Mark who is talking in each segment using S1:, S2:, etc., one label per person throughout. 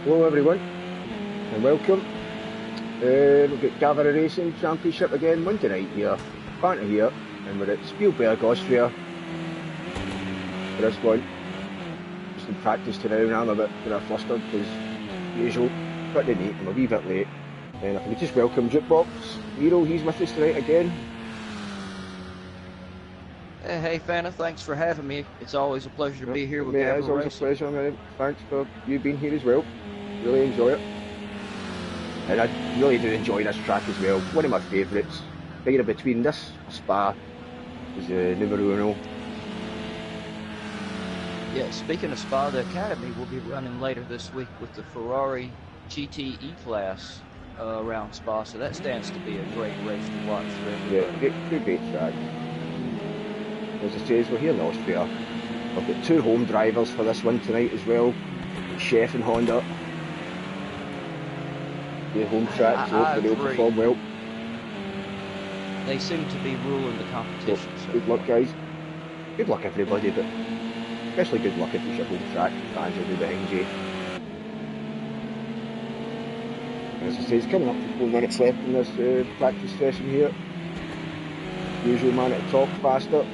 S1: Hello everyone and welcome. We've got Gavra Racing Championship again Monday night here, Banter here, and we're at Spielberg, Austria for this one. Just in practice today, and I'm a bit flustered because usual, but the night I'm a wee bit late. And if I could just welcome Jukebox Hero, he's with us tonight again.
S2: Hey Fana, thanks for having me. It's always a pleasure to be here with Gavra Racing.
S1: It's always a pleasure, man. Thanks for you being here as well. Really enjoy it. And I really do enjoy this track as well. One of my favourites. Right between this Spa is numero uno.
S2: Yeah, speaking of Spa, the Academy will be running later this week with the Ferrari GT E-Class around Spa, so that stands to be a great race to watch for everybody.
S1: Yeah, great track. As I say, we're here in Austria. We've got two home drivers for this one tonight as well. Chef and Honda. The home track, so hopefully they'll perform well.
S2: They seem to be ruling the competition.
S1: So good luck, guys. Good luck, everybody, but especially good luck if it's your home track. Fans will be behind you. As I say, it's coming up to 4 minutes left in this practice session here. Usual man at the top, faster.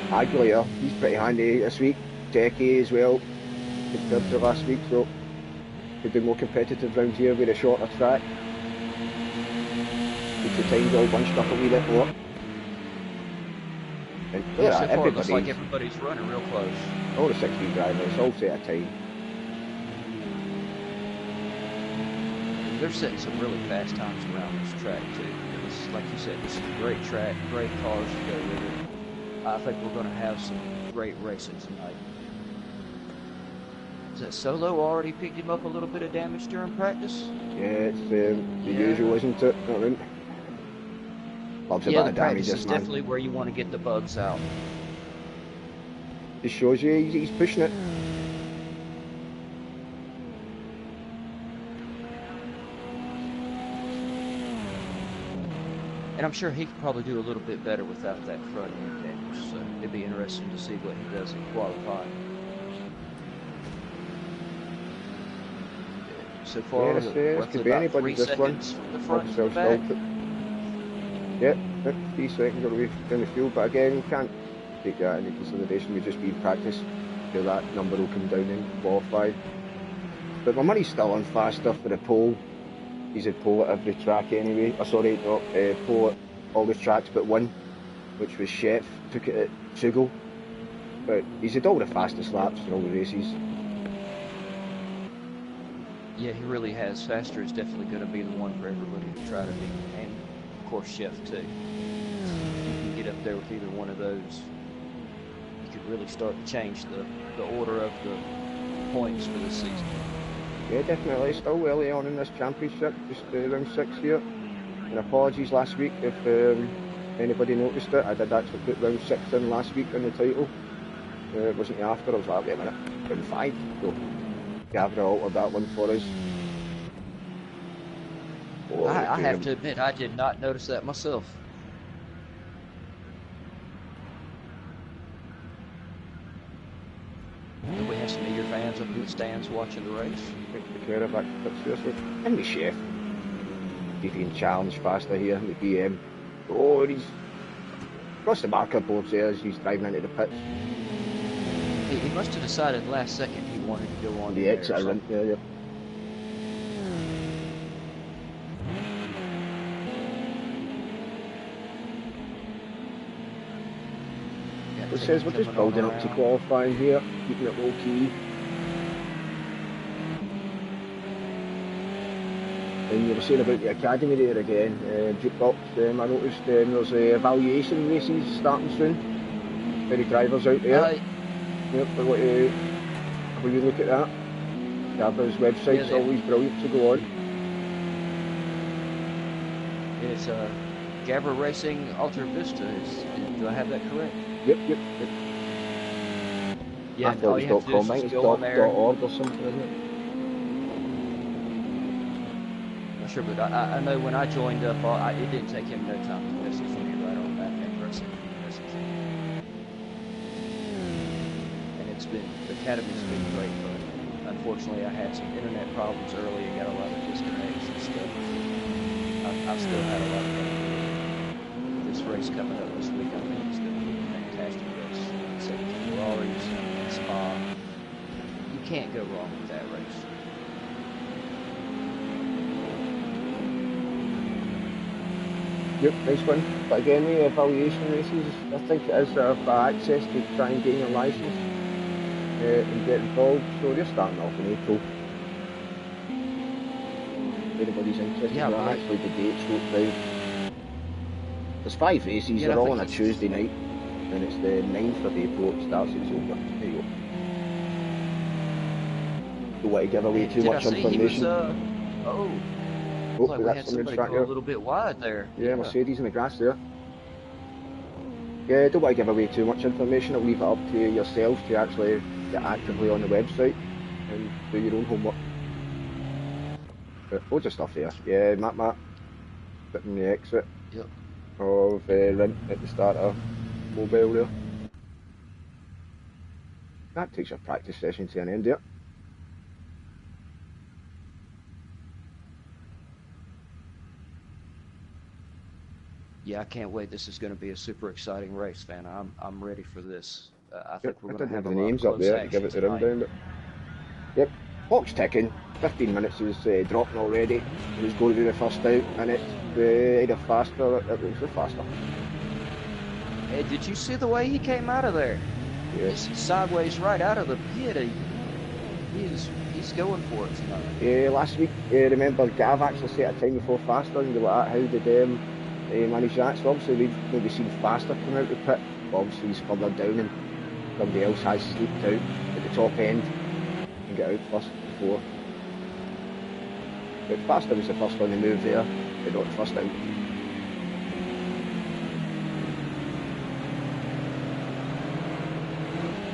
S1: Aguilera, he's pretty handy this week. Techie as well, compared to last week, so could be more competitive round here with a shorter track. Keeps the times all bunched up a wee bit more. And
S2: yeah, so far it looks like everybody's running real close.
S1: All the 16 drivers, all set a time.
S2: They're setting some really fast times around this track too. It's, like you said, this is a great track, great cars to go with it. I think we're going to have some great racing tonight. Is that Solo already picked him up a little bit of damage during practice?
S1: Yeah, it's the usual, isn't it? Loves a bit of damage,
S2: is definitely where you want to get the bugs out.
S1: Just shows you he's pushing it.
S2: And I'm sure he could probably do a little bit better without that front end damage, so it'd be interesting to see what he does in qualifying. So far,
S1: could be anybody this one.
S2: The front and back.
S1: Yeah, 3 seconds or we've in the field, but again, you can't take that into consideration. We just be in practice, so that number will come down in qualifying. But my money's still on faster for the pole. He's at pole at every track anyway. Sorry, not pole at all the tracks but one, which was Chef. Took it at Sugo. But he's had all the fastest laps in all the races.
S2: Yeah, he really has. Faster is definitely going to be the one for everybody to try to beat. And, of course, Chef, too. If you can get up there with either one of those, you could really start to change the order of the points for the season.
S1: Yeah, definitely. Still early on in this championship, just round 6 here. And apologies last week if anybody noticed it. I did actually put round 6 in last week in the title. It wasn't after, I was like, wait a minute, round 5. So Gavra altered that one for us.
S2: Oh, I have to admit, I did not notice that myself. Do we have some of your fans up in the stands watching the race?
S1: Take care of that, seriously. And the Chef. He's being challenged faster here in the BM. Oh, he's across the marker boards there as he's driving into the pits.
S2: He must have decided last second he wanted to go on
S1: the exit run, yeah. It says we're just building up to qualifying here, keeping it low key. And you were saying about the academy there again, Jukebox. I noticed there's evaluation races starting soon. Many drivers out there. Yep, have a wee look at that. Gavra's website's always brilliant to go on.
S2: It's Gavra Racing Alta Vista. Do I have that correct?
S1: Yep.
S2: Yeah,
S1: I thought it was .com, it's .org or something, isn't it?
S2: Not sure, but I know when I joined up, it didn't take him no time to message me right on that and racing. the academy's been great, but unfortunately I had some internet problems early and got a lot of disconnects and stuff. I've still had a lot of fun with this race coming up this week. I think it's going to be a fantastic race. 17 Ferraris, Spa. You can't go wrong with that race.
S1: Yep, nice one. But again, the evaluation races, I think it is for access to try and gain a licence and get involved. So they're starting off in April. If anybody's interested,
S2: Yeah,
S1: they're
S2: right.
S1: actually the dates wrote down. There's 5 races,
S2: Yeah,
S1: they're
S2: I
S1: all
S2: think
S1: on a Tuesday night, and it's the 9th of April, it starts at October. There you go. Don't want to give away too
S2: Did I
S1: much
S2: see
S1: information.
S2: he was, oh,
S1: Oh,
S2: like we
S1: that's
S2: had
S1: somebody in
S2: somebody
S1: front
S2: go a
S1: here.
S2: little bit wide there.
S1: Yeah, Mercedes in the grass there. Yeah, don't want to give away too much information. I'll leave it up to yourself to actually get actively on the website and do your own homework. But loads of stuff there. Yeah, map, sitting the exit
S2: Yep.
S1: of Rint at the start of Mobile there. That takes your practice session to an end there.
S2: Yeah, I can't wait. This is going to be a super exciting race, man. I'm ready for this. I think we're
S1: I
S2: going to
S1: didn't
S2: have
S1: have
S2: a
S1: the
S2: lot of
S1: names up
S2: close
S1: there to give
S2: action
S1: it the
S2: tonight.
S1: rundown, but yep, clock's ticking. 15 minutes is dropping already. Who's going to do the first out, and it's either faster. It was the faster.
S2: Hey, did you see the way he came out of there?
S1: Yeah.
S2: He's sideways right out of the pit. He's going for it tonight.
S1: Last week, remember Gav actually set a time before faster, and they were like, how did manage that? So obviously we've maybe seen faster come out of the pit, but obviously he's further down and somebody else has sneaked out at the top end and get out first before. But faster was the first one to move there, but not the first out.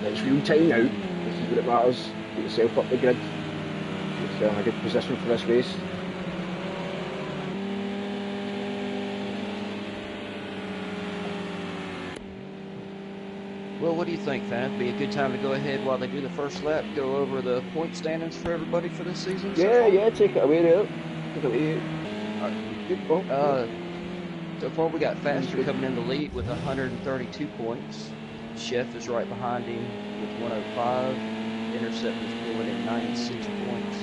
S1: It's real time now. This is what it matters. Get yourself up the grid. Get yourself in a good position for this race.
S2: Well, what do you think, Fan? It'd be a good time to go ahead while they do the first lap, go over the point standings for everybody for this season?
S1: Yeah, take it away there. Take it away. Good ball.
S2: So far we got Faster coming in the lead with 132 points. Chef is right behind him with 105. Intercept is pulling in 96 points.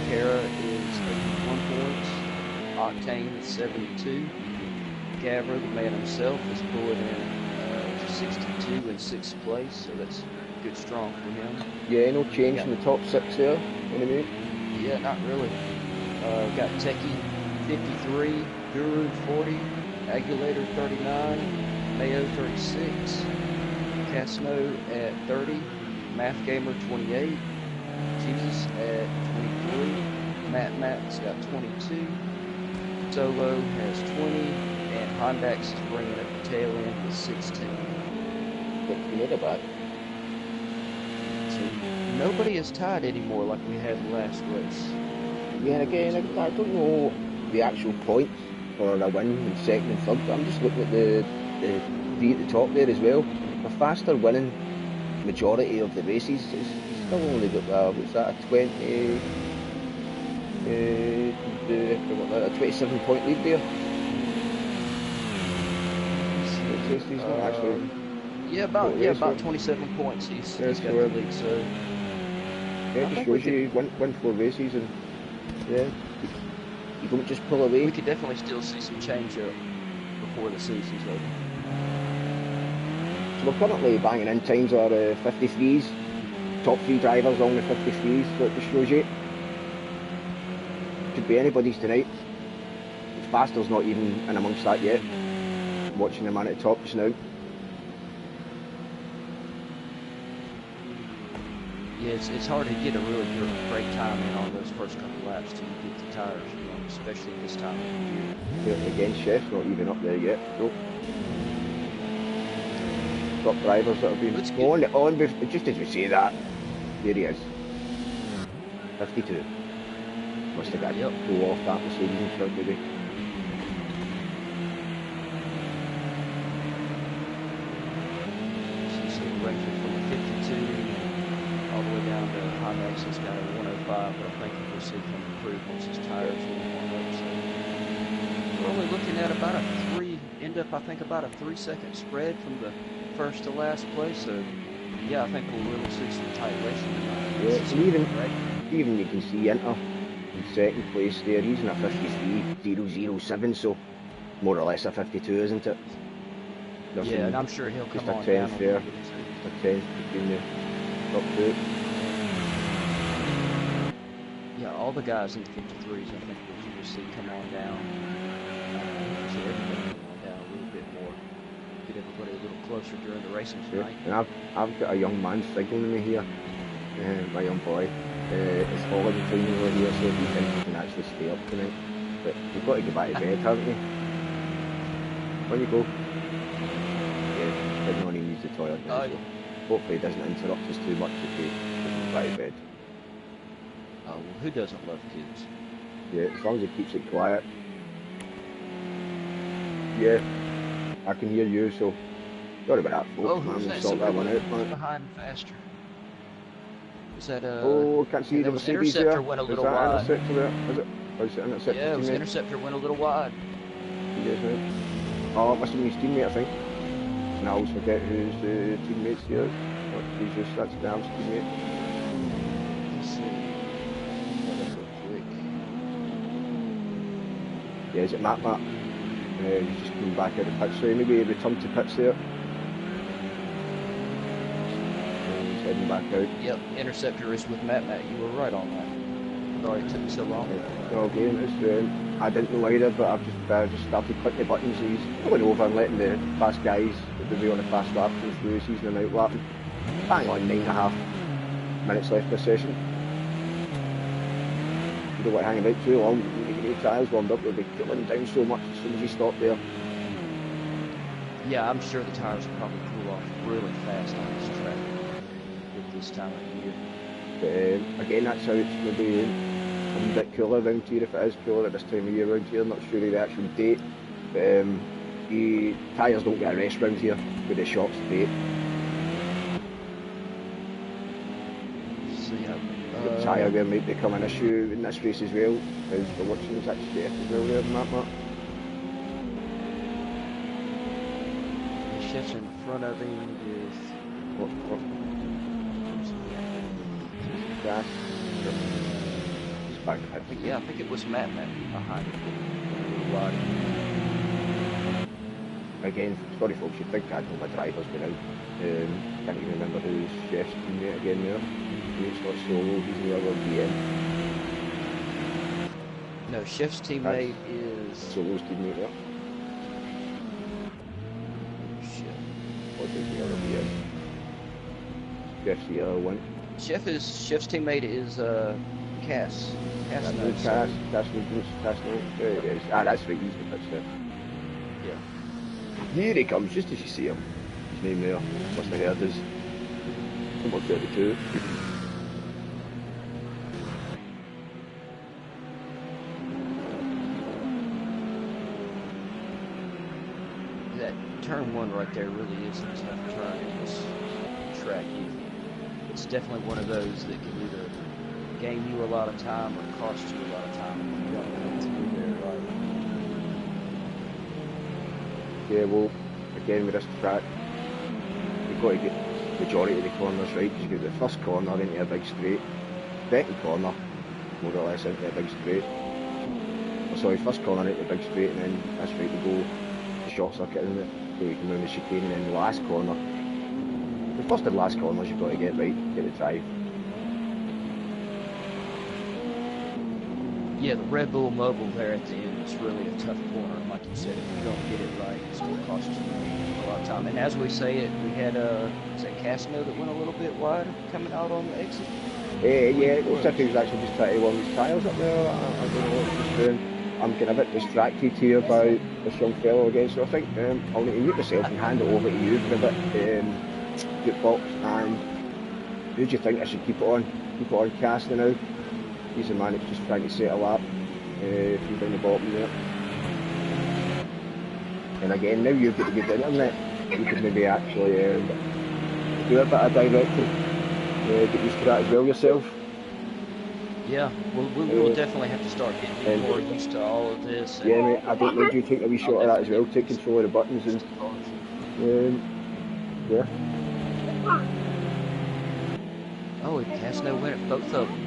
S2: Kara is 81 points. Octane is 72. Gavra, the man himself, is pulling in 62 in 6th place, so that's good, strong for him.
S1: Yeah, no change in the top 6 there, anyway.
S2: Yeah, not really. Got Techie 53, Guru 40, Agulator 39, Mayo 36, Casno at 30, Math Gamer 28, Jesus at 23, Matt's got 22, Solo has 20, and Hondax is bringing up the tail end with 16.
S1: Not bad.
S2: So nobody is tied anymore like we had last race.
S1: Yeah, and again, I don't know the actual points for a win in 2nd and 3rd, but I'm just looking at the three at the top there as well. The Faster winning majority of the races, it's still only got, what's that, a 27 point lead there. He's not actually...
S2: Yeah, about 27 points. He's got the lead, so...
S1: Yeah, it just shows you win 4 races and yeah, you don't just pull away.
S2: We could definitely still see some change up before the season's over.
S1: So we're currently banging in times are 53s, top 3 drivers on the 53s, so it just shows you. Could be anybody's tonight. Faster's not even in amongst that yet. I'm watching the man at the top just now.
S2: Yeah, it's hard to get a really great time in on those first couple laps till you get the tires, especially this time of the year.
S1: Yeah, again, Chef's not even up there yet. Nope. Top drivers that have been on just as we say that. There he is. 52. Must have got to go off that Mercedes in front of me.
S2: So from a 52 qualified, but I think we'll see him improve once his tires will warm up. So we're only looking at about a about a 3-second spread from the first to last place. So yeah, I think we'll really see some tight racing tonight.
S1: Yeah, and even you can see Inter in second place there. He's in a 53.007, so more or less a 52, isn't it? Nothing,
S2: yeah, and I'm sure he'll come on
S1: just a 10th
S2: down
S1: there,
S2: a little bit too.
S1: just a 10th between the top two.
S2: Yeah, all the guys in the 53s, I think we'll see come on down. See everybody come on down a little bit more. Get everybody a little closer during the racing tonight.
S1: And I've got a young man signaling me here, my young boy. It's holiday time over here, so he thinks he can actually stay up tonight. But you've got to go back to bed, haven't you? When you go, yeah, didn't want to use the toilet now, so hopefully it doesn't interrupt us too much if we go back to bed.
S2: Oh, well, who doesn't love kids?
S1: Yeah, as long as it keeps it quiet. Yeah, I can hear you, so sorry about that, folks, man. We'll sort that one out, man.
S2: Behind faster. Was that
S1: oh, can't see the Mercedes
S2: Interceptor
S1: there.
S2: went a little
S1: that
S2: wide.
S1: Interceptor there? Is it? Or is it Interceptor?
S2: Yeah, it was Interceptor went a little wide.
S1: Yes, mate. Oh, it must have been his teammate, I think. And I always forget who's the teammates here. Oh, Jesus, that's Dam's teammate.
S2: Let's see. Real quick.
S1: Yeah, is it Matt? He's just coming back out of pits, so maybe he returned to pits there. He's heading back out.
S2: Yep, Interceptor is with Matt. You were right on that. Sorry it took me so long.
S1: No, again, it's, I didn't know either, but I've just started clicking the buttons. He's going over and letting the fast guys that will be on a fast lap go through, season them out lapping. Bang on, 9.5 minutes left per session. You don't want to hang about too long. You need to get your tyres warmed up, they'll be cooling down so much as soon as you stop there.
S2: Yeah, I'm sure the tires will probably cool off really fast on this track at this time of year.
S1: But again, that's how it's going to be a bit cooler around here, if it is cooler at this time of year around here. I'm not sure of the actual date, but the tyres don't get a rest round here with the shops date.
S2: So yeah,
S1: The tyre wear might become an issue in this race as well, as for watching is actually as well there in that map.
S2: The Chef's in front of him with
S1: Gas. He's back.
S2: I think it was Matt behind him. Wide.
S1: Again, sorry folks, you'd think I'd know my driver's been out. Can't even remember who's Chef's teammate again there. It's not Solo, he's the other DM.
S2: No, Chef's teammate is
S1: Solo's teammate there. What is the other DM? Chef's the other one.
S2: Chef's teammate is Cass.
S1: Cass, there it is. Ah, that's right, he's the pitch there.
S2: Yeah.
S1: Here he comes, just as you see him. His name there, must have heard us. Number 32.
S2: That turn one right there really is a tough turn in this track. It's definitely one of those that can either gain you a lot of time or cost you a lot of time if you don't know what to do there right.
S1: Yeah, well, again with this track, you've got to get the majority of the corners right, because you get the first corner into a big straight, second corner, more or less into a big straight. Sorry, first corner into a big straight, and then that's right to go the short circuit, isn't it? So you can move the chicane, and then the last corner. The first and last corners you've got to get right, get the drive.
S2: Yeah, the Red Bull Mobile there at the end is really a tough corner. Like you said, if you don't get it right, it's going to cost you a lot of time. And as we say it, we had is that Casino that went a little bit wider coming out on the exit?
S1: Yeah, it looks like he was actually just trying to warm his tyres up there. I don't know what he was doing. I'm getting a bit distracted here by this young fellow again, so I think I'll need to mute myself and hand it over to you for a bit, Jukebox. And who do you think I should keep it on? Keep it on Casino now? He's the man that's just trying to set a lap from down the bottom there. And again, now you've got the good internet, you could maybe actually do a bit of directing. Get used to that as well yourself.
S2: Yeah, we will definitely have to start getting more used to all of this.
S1: Yeah, mate, I don't mind you take a wee shot of that as well, take control of the buttons and yeah.
S2: Oh, Casno went at both of them.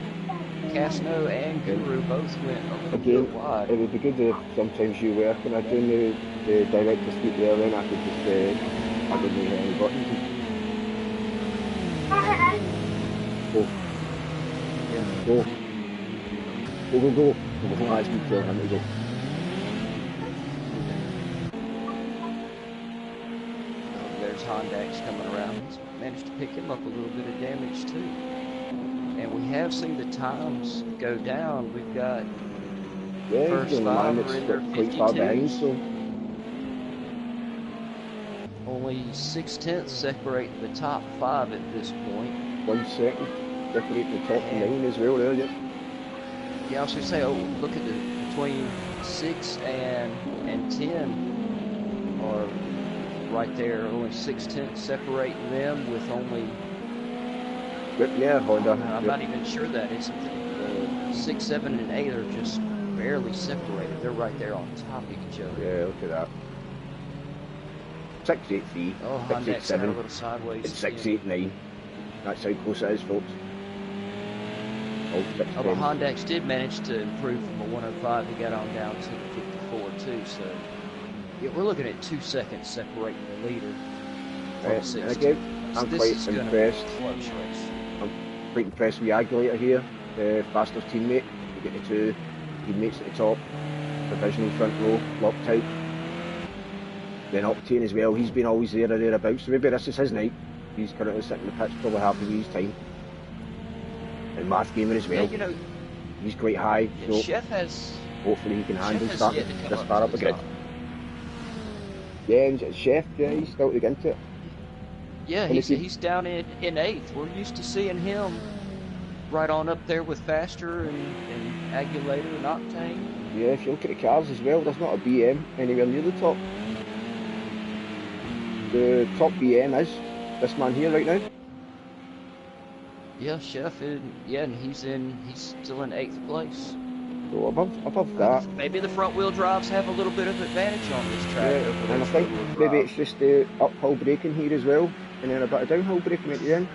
S2: Casno and Guru both went a little bit wide.
S1: It would be good if sometimes you were kind of doing the direct to speed there, then I could just I didn't hit any buttons. Go.
S2: Yeah.
S1: Go. Go, go, go. That's me telling him to go.
S2: There's Hondax coming around. He's managed to pick him up a little bit of damage too. And we have seen the times go down. We've got first five are in their 52s.
S1: So.
S2: Only 6/10 separate the top 5 at this point.
S1: 1 second separating the top 9 as well there, yeah.
S2: Yeah, I was going to say, look at between 6 and 10 are right there. Only 6/10 separating them with only.
S1: Yeah, Honda.
S2: I'm not even sure that it's 6, 7, and 8 are just barely separated. They're right there on top of each other.
S1: Yeah, look at that. 683.
S2: Oh, Honda's a little sideways.
S1: It's 689. That's how close it is, folks.
S2: Oh, but Hondax did manage to improve from a 105. He got on down to the 54 too. So yeah, we're looking at 2 seconds separating the leader.
S1: Again, I'm quite impressed. I'm quite impressed with the Agulator here, Faster's teammate. We get the 2 teammates at the top, provisional front row, locked out. Then Octane as well, he's been always there or thereabouts, so maybe this is his night. He's currently sitting in the pitch, probably happy with his time. And Math Gamer as well. Yeah, he's quite high, so
S2: Chef has,
S1: hopefully he can handle starting this far up the grid. Yeah, and Chef, he's still to get into it.
S2: Yeah, he's down in 8th. We're used to seeing him right on up there with Faster and Agulator and Octane.
S1: Yeah, if you look at the cars as well, there's not a BM anywhere near the top. The top BM is this man here right now.
S2: Yeah, Chef, and he's still in 8th place.
S1: So above that.
S2: Maybe the front wheel drives have a little bit of advantage on this track.
S1: Yeah, and I think maybe it's just the uphill braking here as well, and then a bit of downhill braking at the end.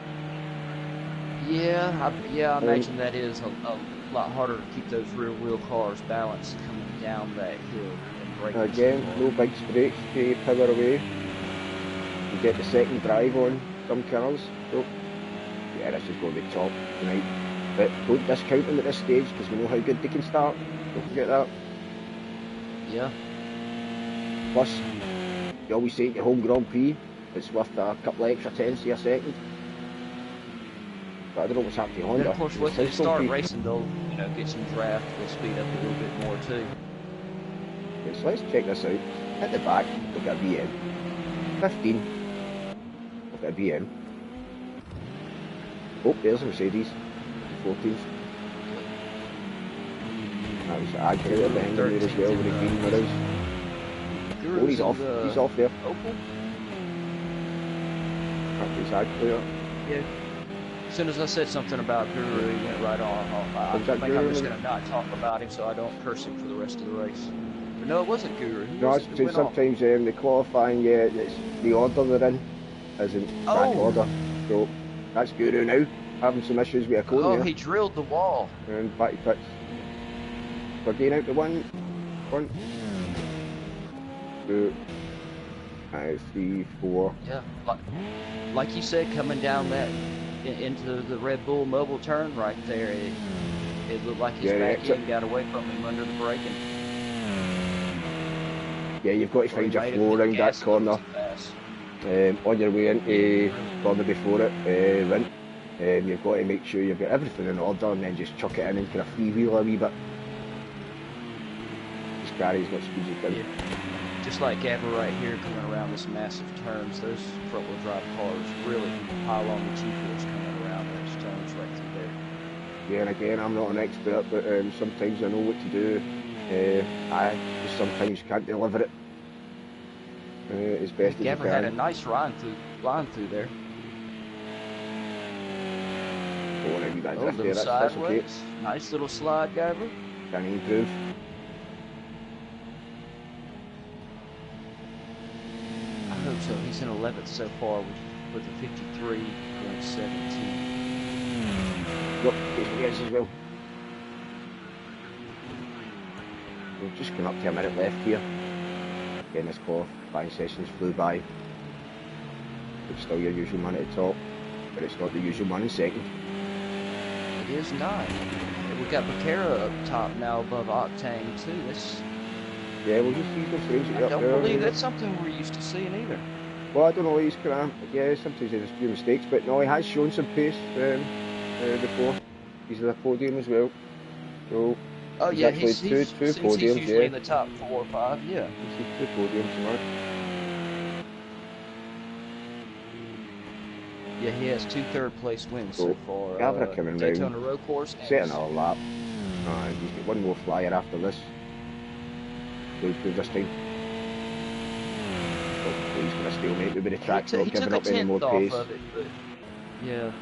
S2: Yeah, I imagine that is a lot harder to keep those rear wheel cars balanced coming down that hill and braking.
S1: Again, no big brakes to power away. You get the second drive on some cars. So yeah, this is going to be top tonight. But don't discount them at this stage because we know how good they can start. Don't forget that.
S2: Yeah.
S1: Plus, you always say at your home Grand Prix, it's worth a couple of extra tenths of a second. But I don't know what's happening to Honda.
S2: And of course, once they start racing, they'll get some draft. They'll speed up a little bit more too.
S1: Okay, so let's check this out. At the back, we've got a BM. 15. We've got a BM. Oh, there's a Mercedes. 14th. That was Agulator behind there as well with the green mirrors. Oh, he's off. He's off there.
S2: Opal?
S1: That was Agulator.
S2: Yeah. As soon as I said something about Guru, he went right on. I think I'm just going to not talk about him so I don't curse him for the rest of the race. But no, it wasn't Guru.
S1: No, sometimes the qualifying, it's the order they're in isn't back order. So that's Guru now. Having some issues with a cone
S2: here. He drilled the wall.
S1: And back to pits. We're getting out the 1, 2, 3, 4.
S2: Yeah, like you said, coming down that into the Red Bull mobile turn right there, it looked like his back end got away from him under the braking.
S1: Yeah, you've got to find your flow around that corner. On your way into corner before it, Rint. You've got to make sure you've got everything in order and then just chuck it in and kind of freewheel a wee bit. Just carry as much speed as you can.
S2: Yeah. Just like Gavra right here coming around this massive turns, those front wheel drive cars really pile on the G-force coming around those turns right through there.
S1: Yeah, and again, I'm not an expert, but sometimes I know what to do. I just sometimes can't deliver it as best as I can.
S2: Gavra had a nice line through there.
S1: Oh, now you got a
S2: Oh, a
S1: drift there.
S2: little
S1: That's okay.
S2: sideways. Nice little slide, Gavra.
S1: Can he improve?
S2: I hope so. He's in 11th so far with a 53.17.
S1: Look, he's as well. We've just come up to a minute left here. Again, this qualifying sessions flew by. It's still your usual man at the top, but it's not the usual man in second.
S2: It is not. We've got Becerra up top now above Octane too. That's,
S1: Yeah, we'll just see those things
S2: I
S1: up
S2: don't
S1: there.
S2: believe that's something we're used to seeing either.
S1: Well, I don't know, he's kind of, yeah, sometimes he has a few mistakes, but no, he has shown some pace before. He's at the podium as well. So,
S2: Oh
S1: he's
S2: yeah,
S1: actually two podiums,
S2: he's usually
S1: yeah.
S2: in the top 4 or 5, yeah.
S1: He's 2 podiums, man.
S2: Yeah, he has 2 third-place wins so far.
S1: Gavra coming
S2: Daytona
S1: round,
S2: Road Course.
S1: set another lap. He's got one more flyer after this. Goes through this time. He's going to stalemate with the track, not giving up any more pace.
S2: Of it, but yeah,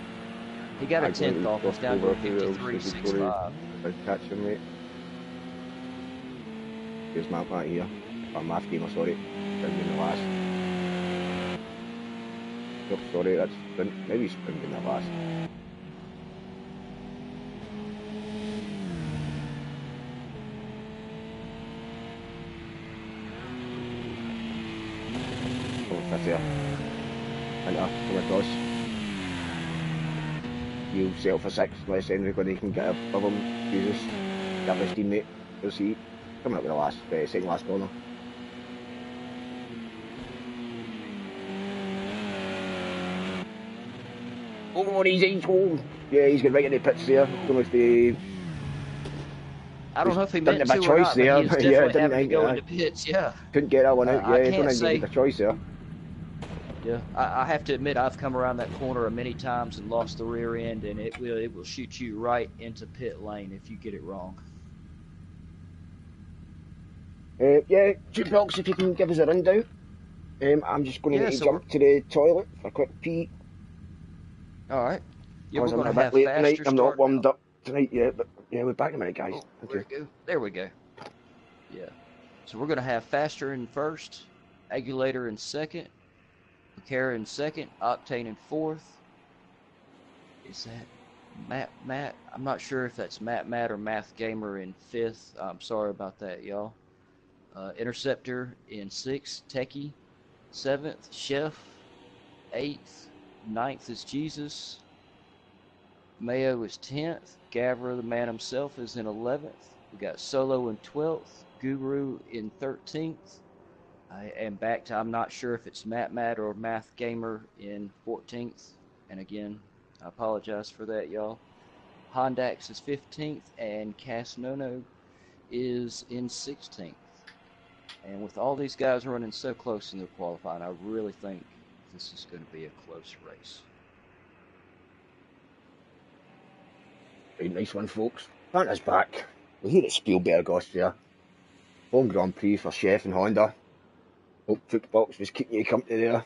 S2: he got a 10th off. It's down to 53.65.
S1: Catch him, mate. Here's Matt here. Math Gamer, sorry. Down in the last. Oh, sorry, that's sprint. Maybe sprint in the last. Fifth there. Enter, come across. He'll settle for 6th, unless anybody can get above him. Jesus. Got his teammate. We'll see. Coming up with the last, second last corner. Oh, he's home. Yeah, he's getting right in the pits there. Don't know if they...
S2: I don't know if he meant
S1: didn't have
S2: to
S1: a
S2: or
S1: choice
S2: not,
S1: there.
S2: but he was definitely having to go
S1: yeah.
S2: into pits, yeah.
S1: Couldn't get that one out, yeah.
S2: I
S1: I don't
S2: can't
S1: think he had a choice there.
S2: Yeah, I have to admit I've come around that corner many times and lost the rear end, and it will shoot you right into pit lane if you get it wrong.
S1: Yeah, Jukebox, if you can give us a rundown. I'm just going to jump to the toilet for a quick pee.
S2: All right. Yeah, we're
S1: I'm
S2: going
S1: a
S2: to
S1: bit
S2: have
S1: late
S2: faster
S1: tonight. I'm not warmed
S2: now.
S1: up tonight yet, but yeah, we're back in a minute, guys.
S2: Oh, there we go. Yeah. So we're going to have Faster in first, Agulator in second, Becerra in second, Octane in fourth. Is that Matt? I'm not sure if that's Matt or Math Gamer in fifth. I'm sorry about that, y'all. Interceptor in sixth, Techie, seventh, Chef, eighth, ninth is Jesus. Mayo is 10th. Gavra, the man himself, is in 11th. We got Solo in 12th. Guru in 13th. And back to, I'm not sure if it's Matt or Math Gamer in 14th. And again, I apologize for that, y'all. Hondax is 15th, and Casnono is in 16th. And with all these guys running so close in the qualifying, I really think this is going to be a close race.
S1: Very nice one, folks. Panta's back. We're here at Spielberg, Austria. Home Grand Prix for Chef and Honda. Hope Jukebox was keeping you company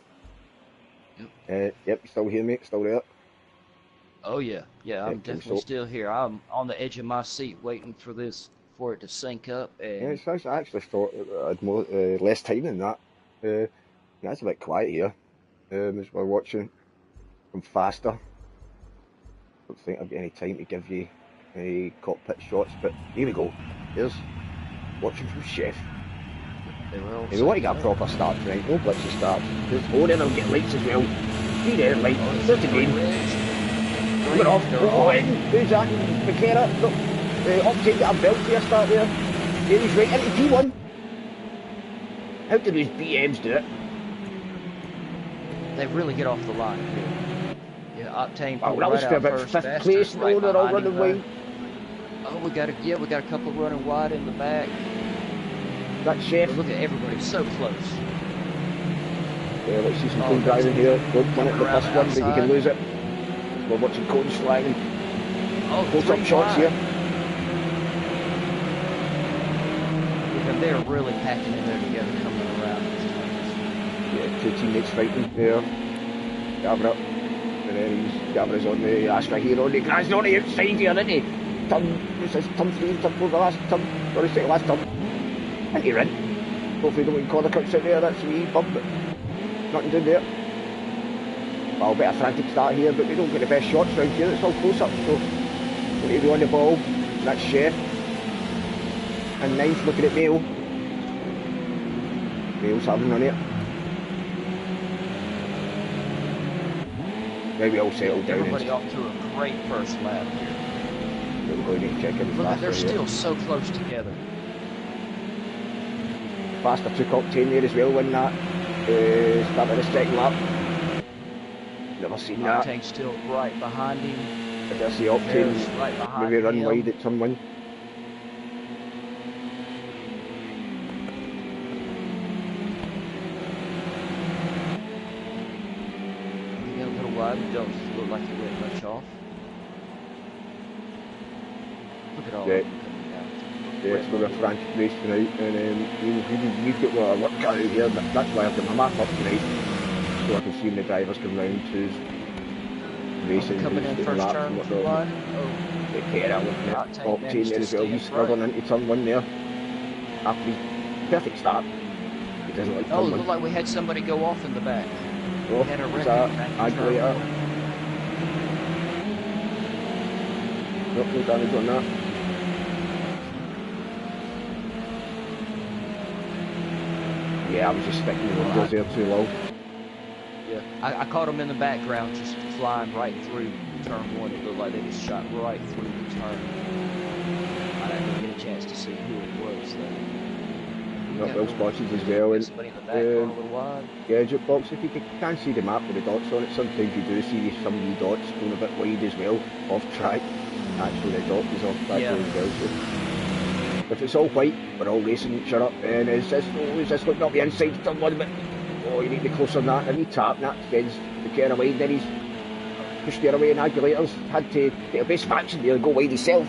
S1: there. Yep, still here, mate, still there.
S2: Oh yeah, I'm definitely still here. I'm on the edge of my seat waiting for it to sync up. And
S1: I actually thought I had more, less time than that. It's a bit quiet here as we're watching from Faster. I don't think I've got any time to give you any cockpit shots, but here we go. Here's watching from Chef. If we want to get a proper start tonight, no glitchy starts. Then I'll get lights as well. 3 there, lights. There's the green. We're off. Who's that? Becerra. Look, Octane got a belt here, start there. He was right into P1. How did those BMs do it?
S2: They really get off the line here. Yeah, Octane pulled
S1: that was
S2: right out
S1: about
S2: first.
S1: 5th place,
S2: right
S1: they're all running wide.
S2: Oh, we got a couple running wide in the back.
S1: That Chef.
S2: Look at everybody, so close.
S1: Yeah, let's see some clean driving here. Don't win it the first one, but you can lose it. We're watching cones flying. Close up shots here.
S2: And they're really packing in there together, coming around.
S1: Yeah, 2 teammates fighting there. Gavra. And then Gavra's on the Astra here on the grass, on the outside here, isn't he? This is turn 3, turn 4, the last turn, or the last turn. And he ran. Hopefully don't want corner cuts out there, that's a wee bump, but nothing down there. Well, a bit of a frantic start here, but we don't get the best shots round here, it's all close up, so we need to be on the ball. That's Chef. And 9th looking at Mail. Mail's having on it. Maybe all settled down.
S2: Everybody off to a great first lap here.
S1: We're going to check in.
S2: Look, they're still so close together.
S1: Faster took Octane there as well, win that. Started the second lap. Never seen that.
S2: Octane's still right behind him.
S1: I dare see Octane
S2: right behind
S1: maybe run
S2: him.
S1: wide at turn 1.
S2: He got a little wide, but don't look like he went much off. Look at all
S1: Yeah.
S2: of them coming down.
S1: Yeah, it's going to be a frantic race tonight, and we've got a work cut out here, but that's why I've got my map up tonight, so I can see when the drivers come round who's racing,
S2: Coming
S1: who's
S2: in
S1: doing
S2: first
S1: laps
S2: turn,
S1: and whatnot.
S2: one.
S1: Take care of looking at
S2: Octane
S1: Octane there as
S2: managed to
S1: well, he's
S2: stay
S1: struggling
S2: upright.
S1: into turn 1 there, after his perfect start. He doesn't like
S2: Oh,
S1: turn
S2: it
S1: 1.
S2: looked like we had somebody go off in the back.
S1: Oh,
S2: We had a
S1: is
S2: wreck
S1: that
S2: back in
S1: Aguilera?
S2: turn
S1: Nope, no damage on that. Yeah, I was just sticking the windows there too low.
S2: Yeah, I caught him in the background, just flying right through turn 1. It looked like they just shot right through the turn. I didn't get a chance to see who it was though.
S1: Not well spotted as well. And
S2: somebody in the back going a little wide.
S1: yeah, jukebox, if you can't see the map with the dots on it, sometimes you do see some wee dots going a bit wide as well, off track. Actually the dot is off track as well. So if it's all white, we're all racing, shut up. And is this looking up the inside turn 1 bit? Oh, you need to be closer than that. And he tapped that, Spence the care away, then he's pushed the other way, and Aguilera's had to get a best faction there and go wide himself.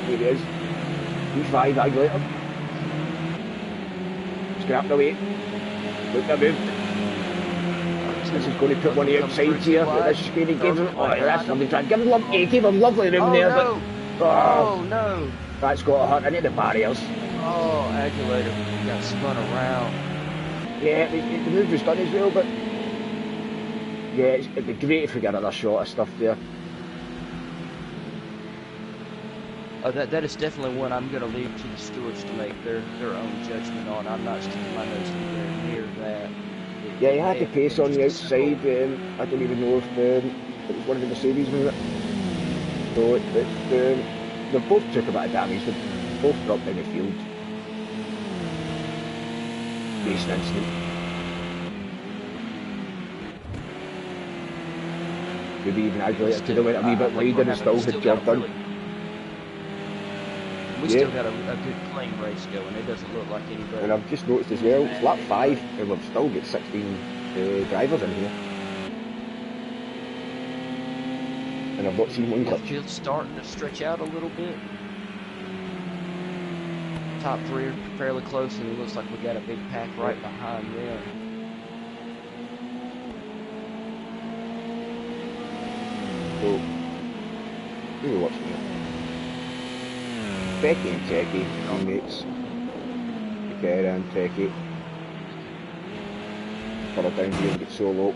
S1: Here he is. P5 Aguilera. Scrapped away. Look at the move. This is going to put one of the outsides here, but this is going to give him. Oh, that's lovely try. Give him lovely, gave him lovely room there,
S2: no.
S1: but.
S2: Oh no!
S1: That's got to hurt into the barriers.
S2: Oh, Aguilera got spun around.
S1: Yeah, the move was done as well, but. Yeah, it'd be great if we get another shot of stuff there.
S2: Oh, that is definitely one I'm going to leave to the stewards to make their own judgment on. I'm not sticking my nose anywhere near that.
S1: Yeah, you had the pace on the outside. I don't even know if it was one of the Mercedes with it. So they both took a bit of damage. They both dropped down the field. Racing instant. Maybe even Aguilera could have went a wee bit wider and still had job done.
S2: We still got a good clean race going. It doesn't look like anybody.
S1: And I've just noticed as well, it's lap 5 and we've still got 16 drivers in here. And I've not seen one glitch.
S2: The field's starting to stretch out a little bit. Top 3 are fairly close, and it looks like we got a big pack right behind them.
S1: So, who are watching it? Becky and Techie, teammates. Ikera and Techie. Further down here we get Solo,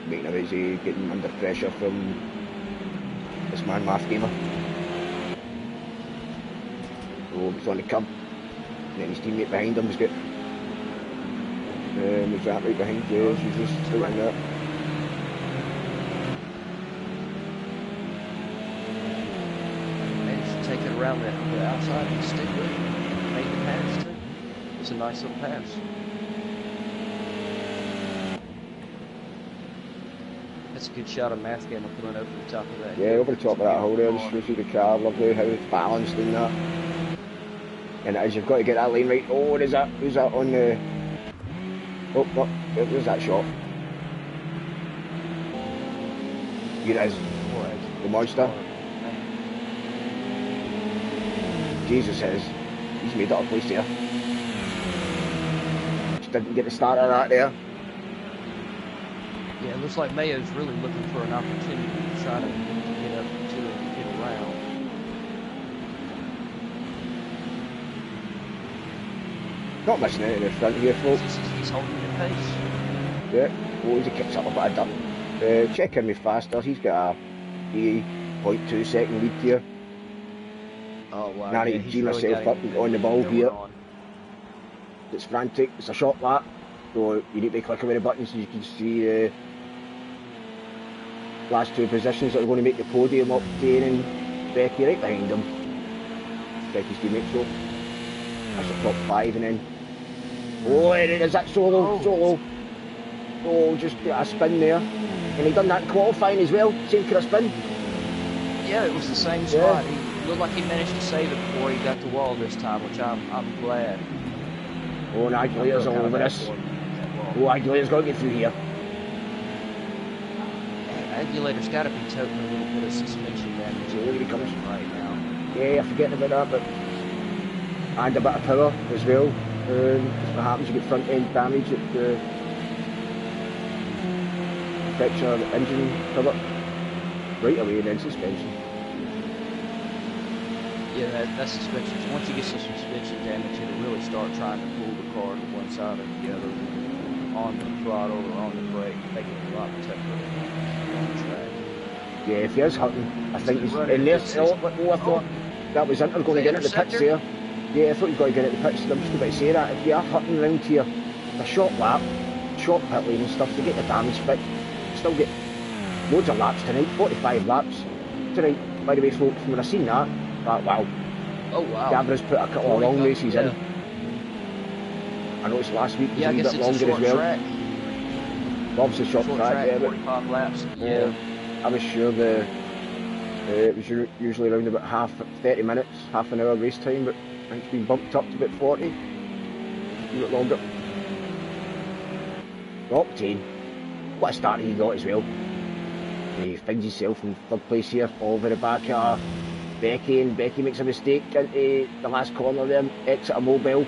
S1: making a busy, getting under pressure from this man Math Gamer. So he's on the curb, and then his teammate behind him is good. He's right behind Jez, he's just doing that.
S2: Take it around the outside and stick with it. Make the pass too. It's a nice little pass. That's a good shot of Math Gamer coming over the top of that.
S1: Yeah, over the top of that hole there, just see the car, lovely how it's balanced in that. And as you've got to get that line right. Oh, what is that? Who's that on the... Oh, there's that shot. Here it is. The monster. Jesus says he's made up a place there. Just didn't get the start of that there.
S2: Yeah, it looks like Mayo's really looking for an opportunity to try to get up to and get around.
S1: Not missing out in the front here, folks.
S2: He's holding the pace.
S1: Yeah, oh, he kicks up a bit of dirt. Check him with faster. He's got a 0.2 second lead here.
S2: Oh wow!
S1: Now I need to G myself up on the ball here. It's frantic. It's a short lap, so you need to click away the buttons so you can see last two positions that are going to make the podium up. Kane and Becky right behind him. Becky's teammate, so that's the top 5, and then oh, there it is, that solo. Oh, just got a spin there, and he done that in qualifying as well. Same kind of spin.
S2: Yeah, it was the same spot. He looked like he managed to save it before he got the wall this time, which I'm glad.
S1: Oh, and Aguilera's all over this. Oh, Aguilera's got to get through here.
S2: Aguilera's got to be toting a little bit of suspension damage.
S1: So here he comes
S2: right now.
S1: Yeah, I'm forgetting about that, but and a bit of power as well. What happens? You get front end damage. It affects your engine cover right away, and then suspension.
S2: Yeah, that suspension. Once you get some suspension damage, it'll really start trying to pull the car to one side or the other, on the throttle or on the brake, making it a lot tougher on the track. Yeah,
S1: if he is hurting, I think he's in there. I thought that was Inter going to get into the pits there. Yeah, I thought he was going to get into the pits. I'm just about to say that. If you are hurting round here, a short lap, short pit lane and stuff to get the damage fixed, still get loads of laps tonight, 45 laps tonight. By the way, folks, when I seen that, wow.
S2: Oh wow.
S1: Gavra's put a couple of long races in. I noticed last week was a bit longer as well.
S2: Track.
S1: Obviously short track, yeah,
S2: 45 laps. Yeah.
S1: I was sure it was usually around about 30 minutes, half an hour race time, but I think it's been bumped up to about 40. A bit longer. Octane. What a start he got as well. He finds himself in third place here, over the back of Becky, and Becky makes a mistake into the last corner there, exit a mobile.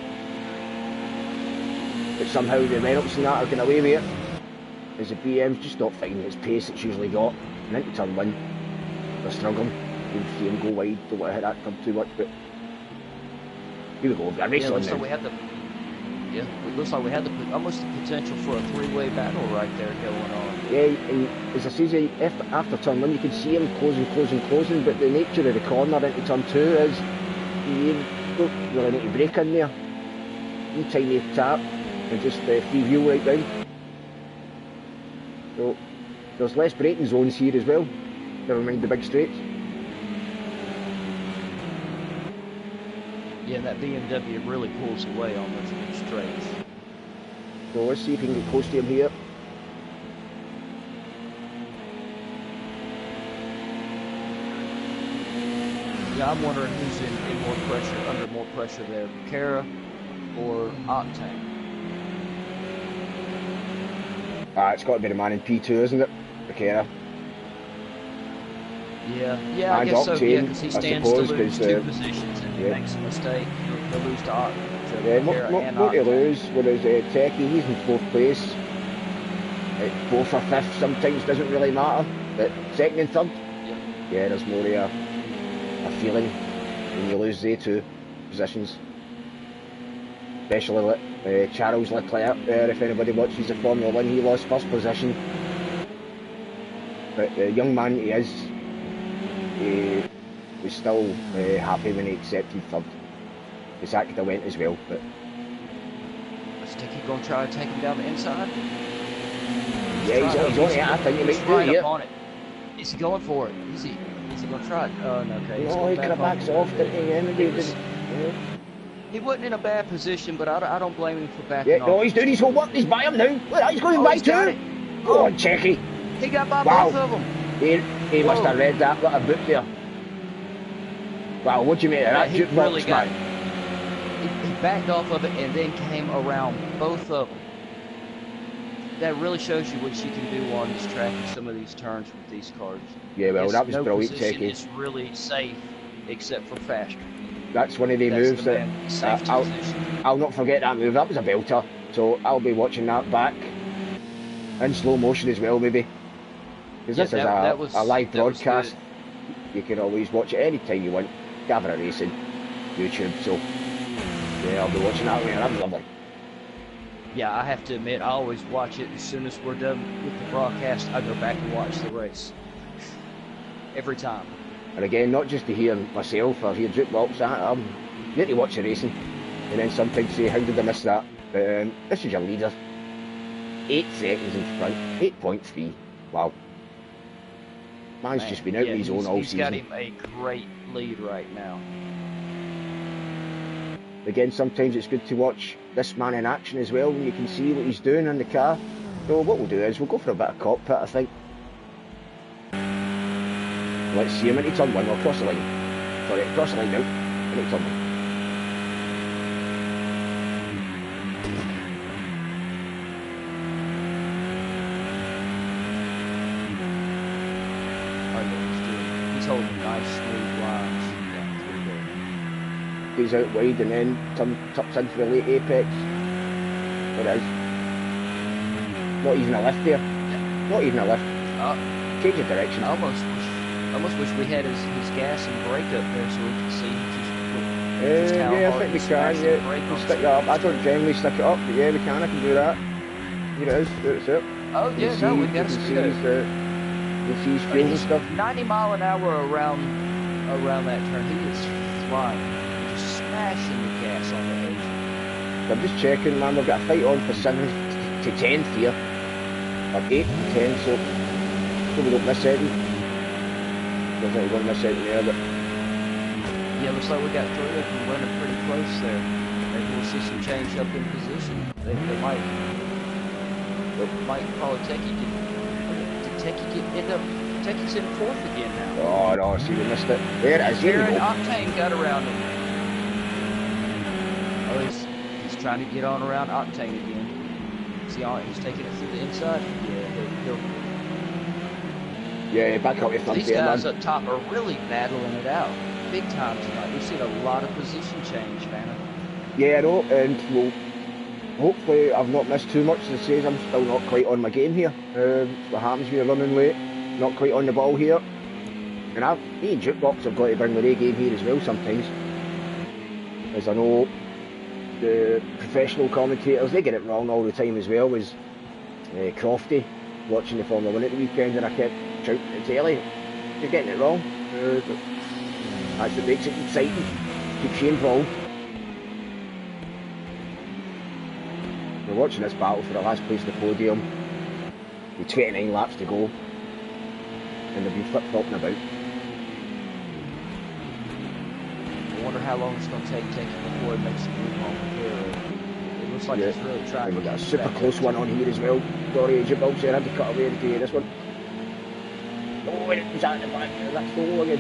S1: But somehow the Reynolds and that are getting away with it. As the BM's just not finding its pace it's usually got. And into turn 1, they're struggling. You can see him go wide, don't want to hit that curb too much, but here we go, we've got a race on now.
S2: It looks like we had almost the potential for a three-way battle right there going on.
S1: Yeah, and as I say, after turn 1 you can see him closing, but the nature of the corner into turn 2 is you really need to brake in there. You tiny tap and just free wheel right down. So there's less braking zones here as well, never mind the big straights.
S2: Yeah, that BMW really pulls away on those big straights.
S1: So let's see if we can get close to him here.
S2: Yeah, I'm wondering who's in more pressure, under more pressure there, Cara or Octane.
S1: It's got to be the man in P2, isn't it? Cara.
S2: Yeah, I guess so. Yeah, because he stands to lose 2 positions and he makes a mistake. He'll lose to Octane.
S1: Yeah, more to lose. Whereas Techie, he's in 4th place. 4th or 5th sometimes doesn't really matter. But 2nd and 3rd, yeah, there's more of a feeling when you lose the 2 positions. Especially Charles Leclerc there, if anybody watches the Formula 1, he lost 1st position. But the young man he is, he was still happy when he accepted 3rd. Because that could have went as well, but...
S2: Is Techie going to try to take him down the inside?
S1: Yeah, he's on it. I think he might do it here.
S2: Is he going for it? Is he going to try it? Oh, no, okay.
S1: No, he could have backed off, didn't he?
S2: He wasn't in a bad position, but I don't blame him for backing off.
S1: No, he's doing his homework. He's by him now. Look, he's going by too. Go on, Techie.
S2: He got by both of them.
S1: He must have read that little book there. Wow, what do you make of that jukebox, man?
S2: He backed off of it and then came around both of them. That really shows you what you can do on this track and some of these turns with these cars.
S1: Yeah, well, that was brilliant, Techie.
S2: It's really safe, except for faster.
S1: That's one of the moves that I'll not forget that move. That was a belter, so I'll be watching that back. in slow motion as well, maybe. Because this is a live broadcast. You can always watch it anytime you want. Gavra Racing YouTube, so yeah, I'll be watching that later. That'd be lovely.
S2: Yeah, I have to admit, I always watch it as soon as we're done with the broadcast. I go back and watch the race every time.
S1: And again, not just to hear myself or hear Jukebox, I'm here to watch the racing, and then sometimes say, how did I miss that? This is your leader, 8 seconds in front, 8.3. Wow. Man's just been out on his own all season.
S2: He's got him a great lead right now.
S1: Again, sometimes it's good to watch this man in action as well, when you can see what he's doing in the car. So what we'll do is we'll go for a bit of cockpit, I think. Let's see him into turn 1, we'll cross the line. Sorry, cross the line now, into turn 1.
S2: He's holding nice smooth lines.
S1: Goes out wide and then tucks in for a late apex. There it is. Not even a lift there. Not even a lift. Change of direction.
S2: I almost wish we had his gas and brake up there so we could see just how
S1: yeah, I
S2: hard
S1: think we
S2: he
S1: can.
S2: smashed the
S1: Yeah,
S2: brake
S1: we'll
S2: on
S1: stick it up. I don't generally stick it up, but yeah, we can. I can do that. Here it is. That's it.
S2: Oh yeah, no, we got to see it.
S1: You see his fuel and stuff.
S2: 90 mile an hour around that turn. He is flying, just smashing the gas on the engine.
S1: I'm just checking, man. We've got a fight on for 7th to 10th here, or 8th to 10, so we don't miss anything. Don't think we won't miss anything there, but
S2: yeah, looks like we got 3 of them running pretty close there. Maybe we'll see some change up in position. They might probably Techie's in 4th again now.
S1: oh no, see we missed it. There it is. Here we go.
S2: Octane got around him. Oh, he's trying to get on around Octane again. See how he's taking it through the inside? Yeah, there we go.
S1: Yeah, back up your front
S2: These
S1: there,
S2: guys
S1: man.
S2: up top are really battling it out. Big time tonight. We've seen a lot of position change, man.
S1: Yeah, I know, and we'll hopefully I've not missed too much. As I say, I'm still not quite on my game here. What happens when you're running late, not quite on the ball here. And me and Jukebox have got to bring the A game here as well sometimes. As I know, the professional commentators, they get it wrong all the time as well. Was Crofty watching the Formula 1 at the weekend, and I kept shouting at telly, you're getting it wrong. That's what makes it exciting. Keeps you involved. We're watching this battle for the last place in the podium with 29 laps to go, and they've been flip-flopping about.
S2: I wonder how long it's going to take before it makes a move on here. It looks like it's really trying
S1: and
S2: to
S1: we've got a
S2: get
S1: super close one on here as well. Sorry, Jukebox there, I had to cut away to this one. Oh, it was out the back there, that's slow again.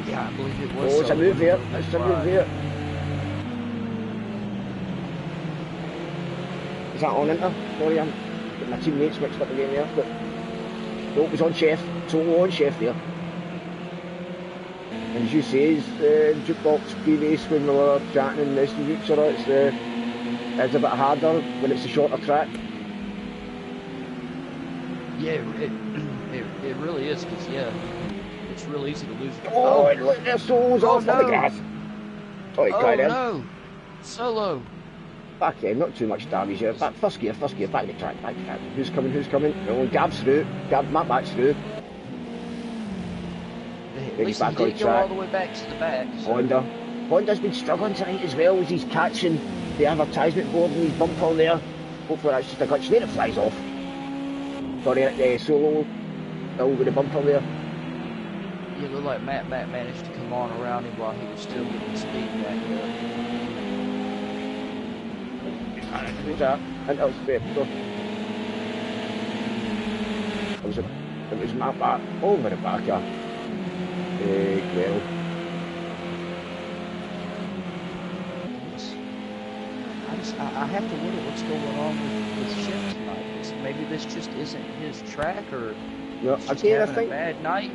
S2: Yeah, I believe it was.
S1: Oh, it's a move there, it's a move there. Is that on Inter? Sorry, I'm getting my teammates mixed up again there, but no, it was on Chef, solo on Chef there. And as you say, Jukebox pre-race when we were chatting in this week, so it's a bit harder when it's a shorter track.
S2: Yeah, it really is, because it's real easy to lose.
S1: Oh, and look, their solos off on the gas. Oh,
S2: no, solo.
S1: Back in, not too much damage here. Back, first gear, back to the track, Who's coming? Oh, Gav's through. Matt back's through.
S2: At least he didn't go all the way back to the back. So.
S1: Honda's been struggling tonight as well as he's catching the advertisement board and his bumper there. Hopefully that's just a glitch. There it flies off. Sorry, solo. Still with the bumper there.
S2: Yeah, it looked like Matt managed to come on around him while he was still getting the speed back there.
S1: Who's that? And that was it was Matt back over the back here. Well.
S2: I have to wonder what's going on with Schiff tonight. Maybe this just isn't his track, or
S1: no, again, I think
S2: a bad night.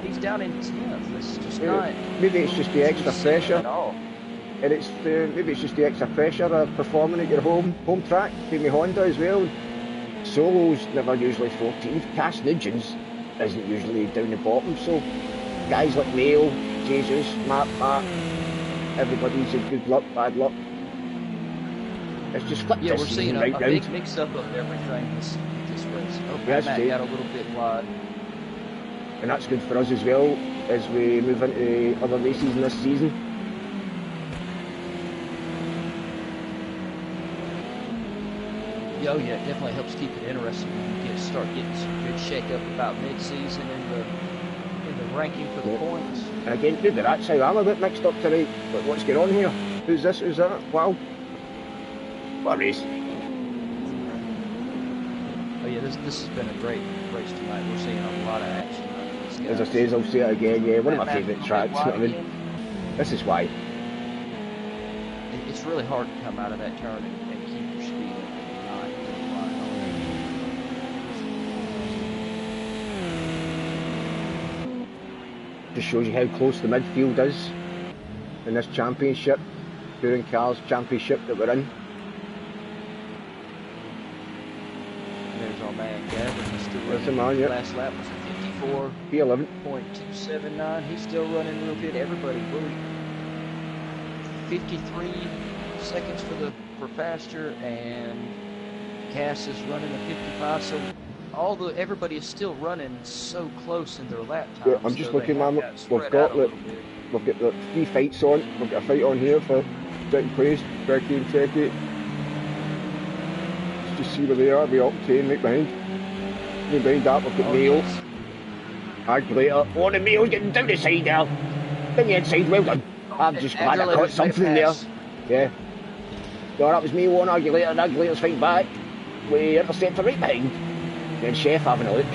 S2: He's down in 10th. It's just not.
S1: Maybe it's just the extra pressure.
S2: At all.
S1: And it's maybe it's just the extra pressure of performing at your home track, maybe Honda as well. Solo's never usually 14th. Cass Nugent's isn't usually down the bottom. So guys like Mayo, Jesus, Matt, everybody's a good luck, bad luck. It's just flipped
S2: Yeah,
S1: this
S2: we're seeing
S1: season
S2: a
S1: right round.
S2: big mix-up of everything this race. Oh,
S1: Yes,
S2: Matt
S1: Jay.
S2: got a little bit wide.
S1: And that's good for us as well as we move into other races in this season.
S2: Oh yeah, it definitely helps keep it interesting when you start getting some good shake-up about mid-season in the ranking for the points.
S1: And again, maybe that's how I'm a bit mixed up tonight. But what's going on here? Who's this? Who's that? Wow. What a race.
S2: Oh yeah, this has been a great race tonight. We're seeing a lot of action.
S1: As I say, I'll say it again, yeah, one of my favourite tracks, you know what I mean? This is why.
S2: It's really hard to come out of that turn and keep your speed and not flying on.
S1: Just shows you how close the midfield is in this championship, Touring Cars Championship that we're in.
S2: There's our man Gavra. He's still
S1: There's the
S2: running.
S1: man, yeah.
S2: Last lap was a 54.279. He's still running real good. Everybody, 53 seconds for faster, and Cass is running a 55. So everybody is still running so close in their lap time.
S1: Yeah, I'm just looking, man. We've got the 3 fights on. We've got a fight on here for second place, Becky and Checky. Let's just see where they are. We're Octane right behind. Right behind that, we've got Mayo. Agulator. Oh, the Mayo's getting down the side now. Down the inside, well done. I'm just glad I caught something there. Yeah. No, that was Mayo on Agulator, and Agulator's fighting back. We interceptor right behind. Then Chef having a look.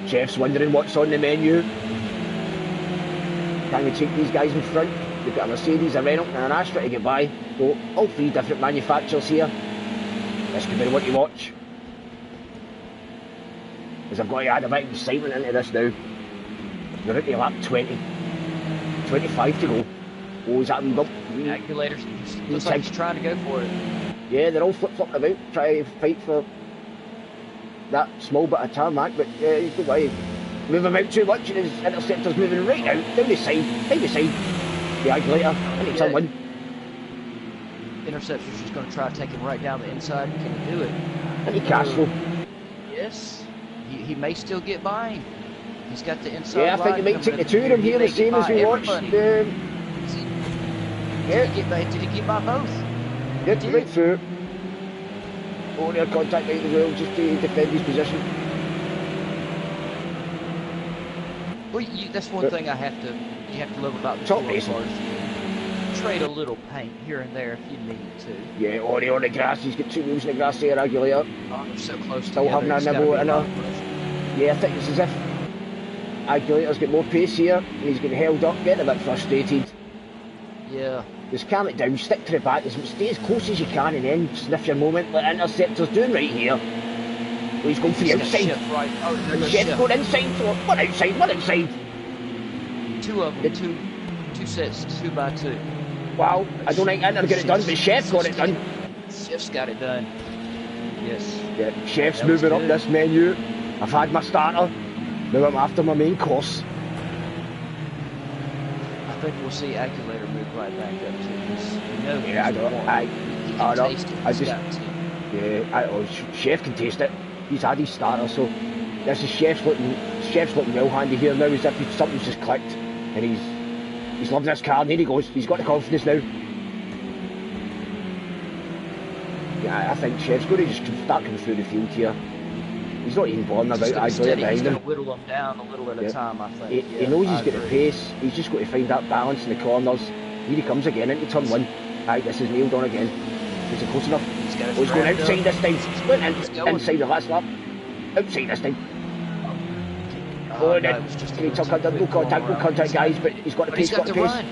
S1: Chef's wondering what's on the menu. Can we take these guys in front? We've got a Mercedes, a Renault and an Astra to get by. So all 3 different manufacturers here. This could be the one to watch. Because I've got to add a bit of excitement into this now. We're into lap 20. 25 to go. Oh, is that a wee bump?
S2: Acculators. Looks like he's trying to go for it.
S1: Yeah, they're all flip-flopping about, trying to fight for that small bit of tarmac, but yeah, he's good way. Move him out too much and his interceptor's moving right out, down the side. The Agulator, into someone.
S2: Interceptor's just going to try to take him right down the inside. Can he do it?
S1: Into Castro.
S2: Yes. He may still get by him. He's got the inside.
S1: Yeah, I think he might take the 2 of them here, the same as we watched.
S2: Did he get by both?
S1: Yeah, right through. Oh, near contact right as well, just to defend his position.
S2: Well, that's one thing you have to love about the
S1: top
S2: tour
S1: racing.
S2: cars. Trade a little paint here and there if you need to.
S1: Yeah, Ori on the grass, he's got 2 wheels in the grass there, Agulator.
S2: Oh, they're so close
S1: Still
S2: together.
S1: having a nibble in her. Yeah, I think it's as if Agulator's got more pace here, and he's getting held up, getting a bit frustrated.
S2: Yeah.
S1: Just calm it down, stick to the back, stay as close as you can, and then sniff your moment like Interceptor's doing right here. Oh, he's going for the outside.
S2: Right. Oh,
S1: Chef's going inside, so one outside.
S2: 2 of them, two sets, 2 by 2.
S1: Wow, I don't think Inter got it done, but Chef got it done.
S2: Chef's got it done. Yes.
S1: Yeah, Chef's moving up this menu. I've had my starter, now I'm after my main course.
S2: I think we'll see Acculator move right back up to this.
S1: Yeah, I know. Chef can taste it. He's had his starter, so this is Chef's looking well handy here now, as if something's just clicked, and he's loving this car, and there he goes. He's got the confidence now. Yeah, I think Chef's going to just start coming through the field here. He's not even bothering about Agulator behind him.
S2: He's going to whittle them down a little at a time, I think.
S1: He knows he's got the pace. He's just got to find that balance in the corners. Here he comes again into turn 1. Aye, this is nailed on again. Is it close enough? He's going outside this time. Went inside the last lap. Outside this time.
S2: No, it was just
S1: no contact, guys, but he's got the pace, got the pace.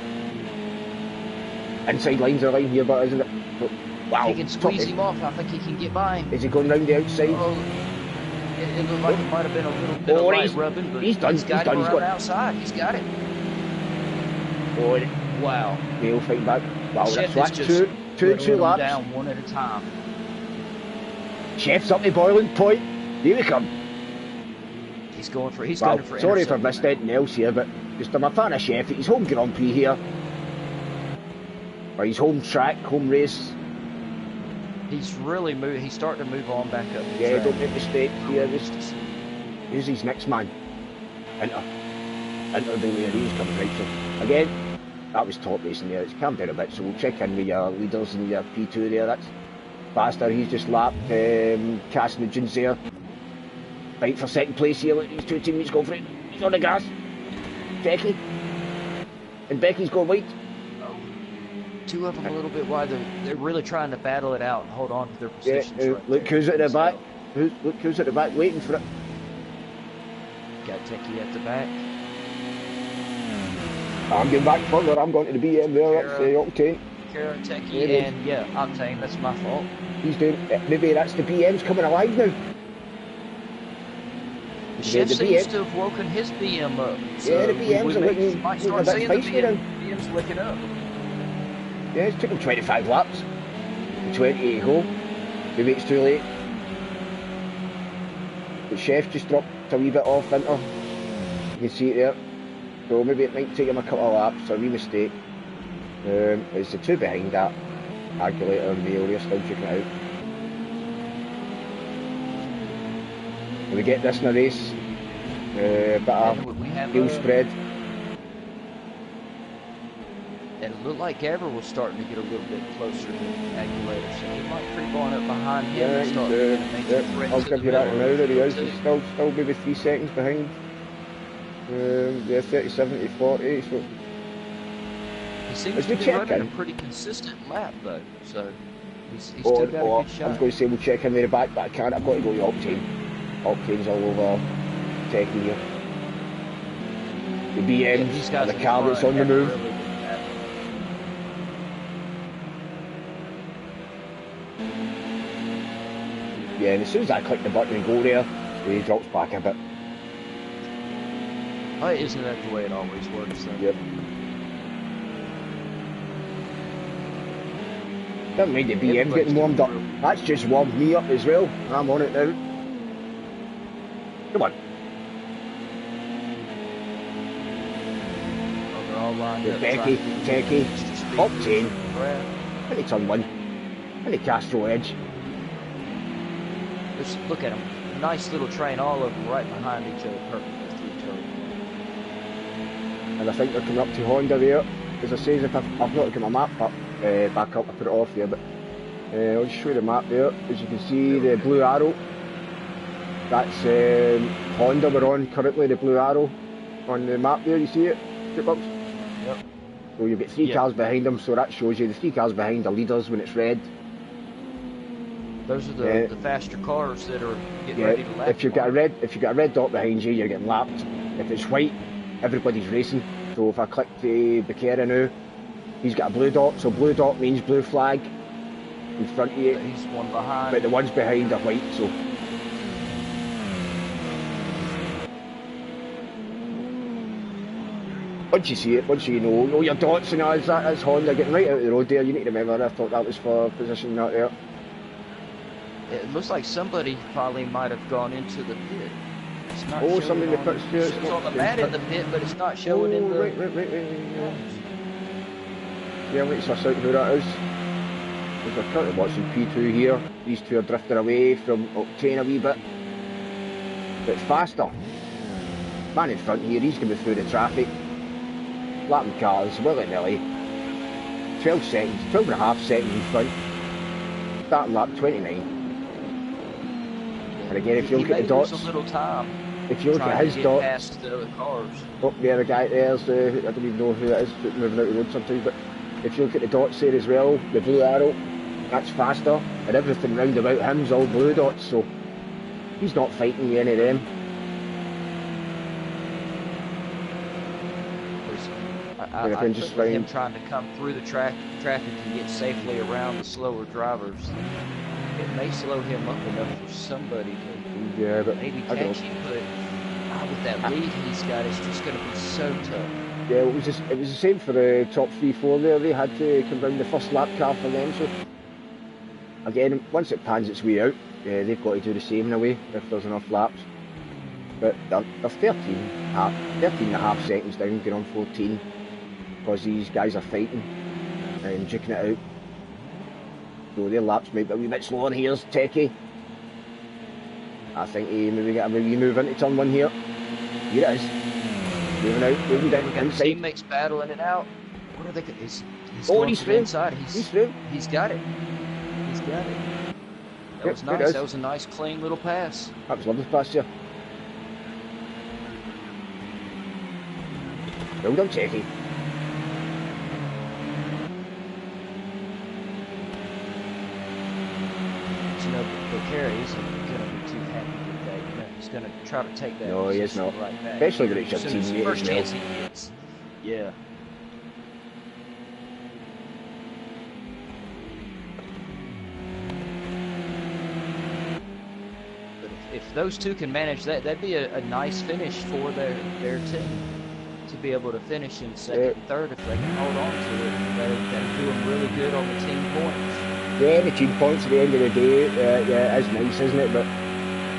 S1: Inside line's a line here, but isn't it? But, wow.
S2: He can squeeze him off. I think he can get by him.
S1: Is he going round the outside?
S2: Oh, it looked like it might have been a little bit of light rubbing, but
S1: he's done.
S2: He's got it outside. He's got it.
S1: Oh,
S2: wow.
S1: Neil fighting back. Wow,
S2: Chef
S1: that's two laps.
S2: Down one at a time.
S1: Chef's up the boiling point. Here we come.
S2: He's going for. He's
S1: Well,
S2: going for.
S1: sorry if I've missed anything else here, but just I'm a fan of Chef. He's home Grand Prix here. Or his home track, home race.
S2: He's really moving. He's starting to move on back up. The
S1: Yeah,
S2: track.
S1: don't make mistakes here. Who's his next man? Inter the way he's coming right. So again, that was top racing there. It's calmed down a bit, so we'll check in with your leaders and your P2 there. That's faster. He's just lapped Cass Nugent's there. Fight for second place here. Let these two teammates go for it. He's on the gas. Becky. And Becky's going wide.
S2: Two of them a little bit wide. They're really trying to battle it out and hold on to their positions.
S1: Yeah,
S2: right
S1: look
S2: there.
S1: who's at the back. Look who's at the back waiting for it.
S2: Got Techie at the back.
S1: I'm getting back further. I'm going to the BM there. That's Octane.
S2: Kara, Techie, and yeah, Octane. That's my fault.
S1: He's doing. Maybe that's the BM's coming alive now.
S2: The chef seems to have woken his BM up. So
S1: yeah, the BM's looking
S2: might
S1: a
S2: start
S1: bit
S2: seeing the
S1: feisty now.
S2: BM's licking up.
S1: Yeah, it's took him 25 laps. 20 to go. Maybe it's too late. The Chef just dropped a wee bit off Inter. You can see it there. So maybe it might take him a couple of laps, a wee mistake. It's the two behind that. Agulator and Mail, still checking it out. When we get this in a race, bit of heel spread.
S2: And it looked like Gavra was starting to get a little bit closer to Agulator, so he might creep on up behind him and start making a major threat.
S1: I'll give you that now, there he is. He's still maybe 3 seconds behind. Yeah, 37 to 40. So
S2: he seems to be running a pretty consistent lap though, so he's still got a good shot.
S1: I was going to say we'll check in with the back, but I can't. I've got to go to Octane. Octane's all over Techie here. The BM's and the car that's on the move. Yeah, and as soon as I click the button and go there, he drops back a bit.
S2: Oh, isn't that the way it always works then?
S1: Yep. Don't mind the BM getting warmed up. That's just warmed me up as well. I'm on it now. Come on.
S2: Oh, they're all lined up.
S1: Becky, Techie, Octane. Into turn 1. Into Castro Edge.
S2: Just look at them. Nice little train, all of them right behind each other, perfectly through each other.
S1: And I think they're coming up to Honda there. As I say, if I've not got my map up, back up, I put it off there, but I'll just show you the map there. As you can see, the blue arrow. That's Honda we're on currently, the blue arrow on the map there, you see it? Yep. So you've got 3 cars behind them, so that shows you the 3 cars behind the leaders when it's red.
S2: Those are the faster cars that are getting ready to lap.
S1: If you've got a red dot behind you, you're getting lapped. If it's white, everybody's racing. So if I click the Becerra now, he's got a blue dot, so blue dot means blue flag in front of you.
S2: He's one behind.
S1: But the ones behind are white, so. Once you see it, once you know your dots and all that's Honda getting right out of the road there. You need to remember, I thought that was for position out there.
S2: It looks like somebody probably might have gone into the pit. It's not
S1: somebody in the pit here.
S2: It's on the mat in the pit, but it's not showing in the...
S1: Right. Yeah, let's suss out who that is. Because we're currently watching P2 here. These two are drifting away from Octane a wee bit. But faster. Man in front here, he's coming through the traffic. Lapping cars, willy-nilly. 12 seconds, 12 and a half seconds in front. Starting lap 29. And again, if you look at the dots,
S2: a little time
S1: if you look at his dots,
S2: past the other cars.
S1: Up there, the guy there's I don't even know who that is, moving out the road sometimes, but if you look at the dots there as well, the blue arrow, that's faster, and everything round about him's all blue dots, so he's not fighting any of them.
S2: I think him trying to come through the traffic and get safely around the slower drivers, it may slow him up enough for somebody to maybe catch him, but with that lead he's got, it's just going to be so tough.
S1: Yeah, it was the same for the top 3-4 there. They had to come round the first lap car for them, so again, once it pans its way out, they've got to do the same in a way if there's enough laps. But they're 13 and a half seconds down, going on 14, because these guys are fighting and duking it out. So their laps might be a wee bit slower. Here's Techie. I think he maybe get a wee move into turn 1 here. Here it is. Moving out, moving down the inside.
S2: Teammates battling it out. What are they? He's
S1: Oh, he's through.
S2: inside.
S1: He's through.
S2: He's got it. He's got it. That was nice. That was a nice, clean little pass.
S1: That was lovely pass here. Well done, Techie.
S2: You know, but Carey isn't going to be too happy with that. You know, he's going to try to take that.
S1: No, he is not.
S2: Right back.
S1: Especially when it's your teammate.
S2: First chance he gets. Yeah. But if those two can manage that, that'd be a nice finish for their team. To be able to finish in second and third if they can hold on to it. That'll do them really good on the team points.
S1: Yeah, the team points at the end of the day, yeah, it is nice, isn't it? But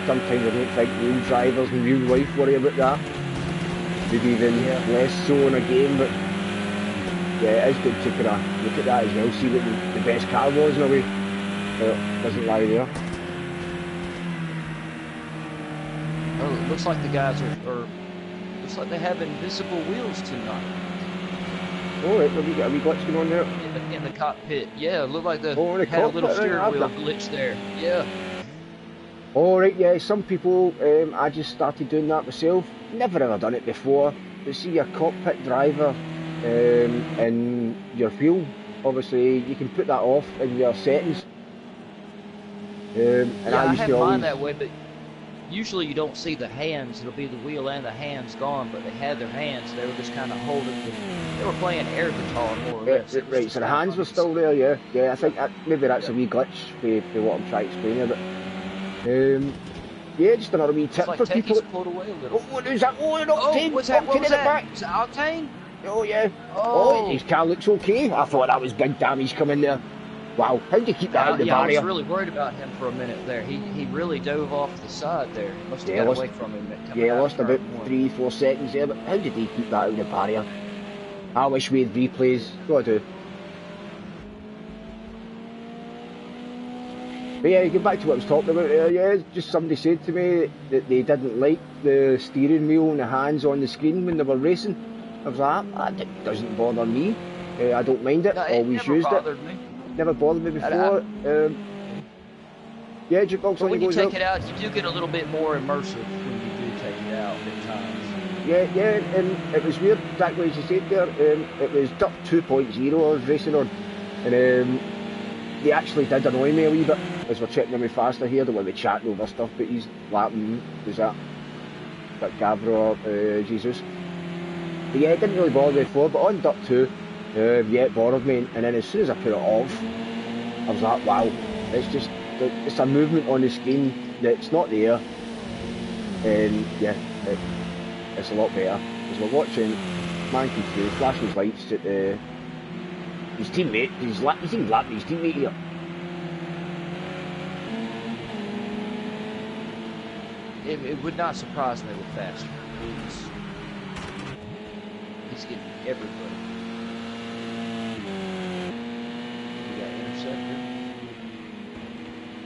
S1: sometimes I don't think real drivers in real life worry about that. Maybe even less so in a game, but yeah, it is good to kind of look at that as well, see what the best car was in a way. It doesn't lie there.
S2: Oh, it looks like the guys are looks like they have invisible wheels tonight.
S1: Oh, right, have we got a wee glitch going on there?
S2: In the cockpit, yeah, it looked like the
S1: had
S2: a little steering wheel glitch there. Yeah.
S1: All right, yeah. Some people, I just started doing that myself. Never ever done it before. But see your cockpit driver in your wheel. Obviously, you can put that off in your settings. And
S2: yeah,
S1: I
S2: have mine that way, but usually you don't see the hands. It'll be the wheel and the hands gone, but they had their hands. They were just kind of holding they were playing air guitar more or less.
S1: Right, so the hands were still there, yeah. Yeah, I think maybe that's a wee glitch for what I'm trying to explain here, but yeah, just another wee tip
S2: like
S1: for people.
S2: Pulled away a little.
S1: Oh, what is that? Oh, an octane!
S2: What's that? What was that?
S1: Back.
S2: Is it octane?
S1: Oh, yeah.
S2: Oh,
S1: his car looks okay. I thought that was big damage coming there. Wow, how do you keep that out of the barrier?
S2: I was really worried about him for a minute there. He really dove off the side there. Must have got away from him.
S1: Yeah, lost about 3-4 seconds there, but how did he keep that out of the barrier? I wish we had replays. What do I do? But yeah, get back to what I was talking about there. Yeah, just somebody said to me that they didn't like the steering wheel and the hands on the screen when they were racing. I was like, that doesn't bother me. I don't mind it.
S2: No,
S1: Always used it.
S2: Me.
S1: Never bothered me before. Yeah, Jukebox.
S2: But when you take it out, you do get a little bit more immersive when you do take it out at times.
S1: Yeah, and it was weird, exactly as you said there. It was Dirt 2.0 I was racing on, and they actually did annoy me a wee bit as we're checking them faster here. Don't want to be chatting over stuff, but he's lapping, was that Gavra Jesus. But yeah, it didn't really bother me before, but on Dirt 2, yeah, it bothered me, and then as soon as I put it off, I was like, wow, it's a movement on the screen that's not there, and yeah, it's a lot better. Because we're watching Man Q3 flashing his lights at his teammate, he's even lapping his teammate here.
S2: It would not surprise me with faster. He's getting everybody.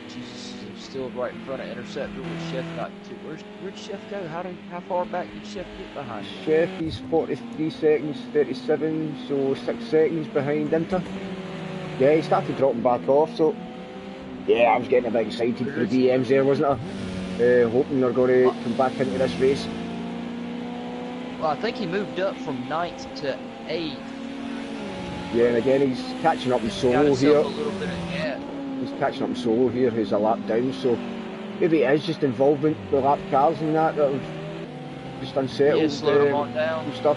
S2: Jesus is still right in front of Interceptor with Chef not too. Where'd Chef go? How far back did Chef get behind?
S1: Chef, he's 43 seconds, 37, so 6 seconds behind Inter. Yeah, he started dropping back off, so yeah, I was getting a bit excited for the DMs there, wasn't I? Hoping they're going to come back into this race.
S2: Well, I think he moved up from 9th to 8th.
S1: Yeah, and again, he's catching up in solo here.
S2: A little bit of gas.
S1: He's catching up in solo here, who's a lap down, so maybe it is just involvement with lap cars and that have just unsettled and stuff.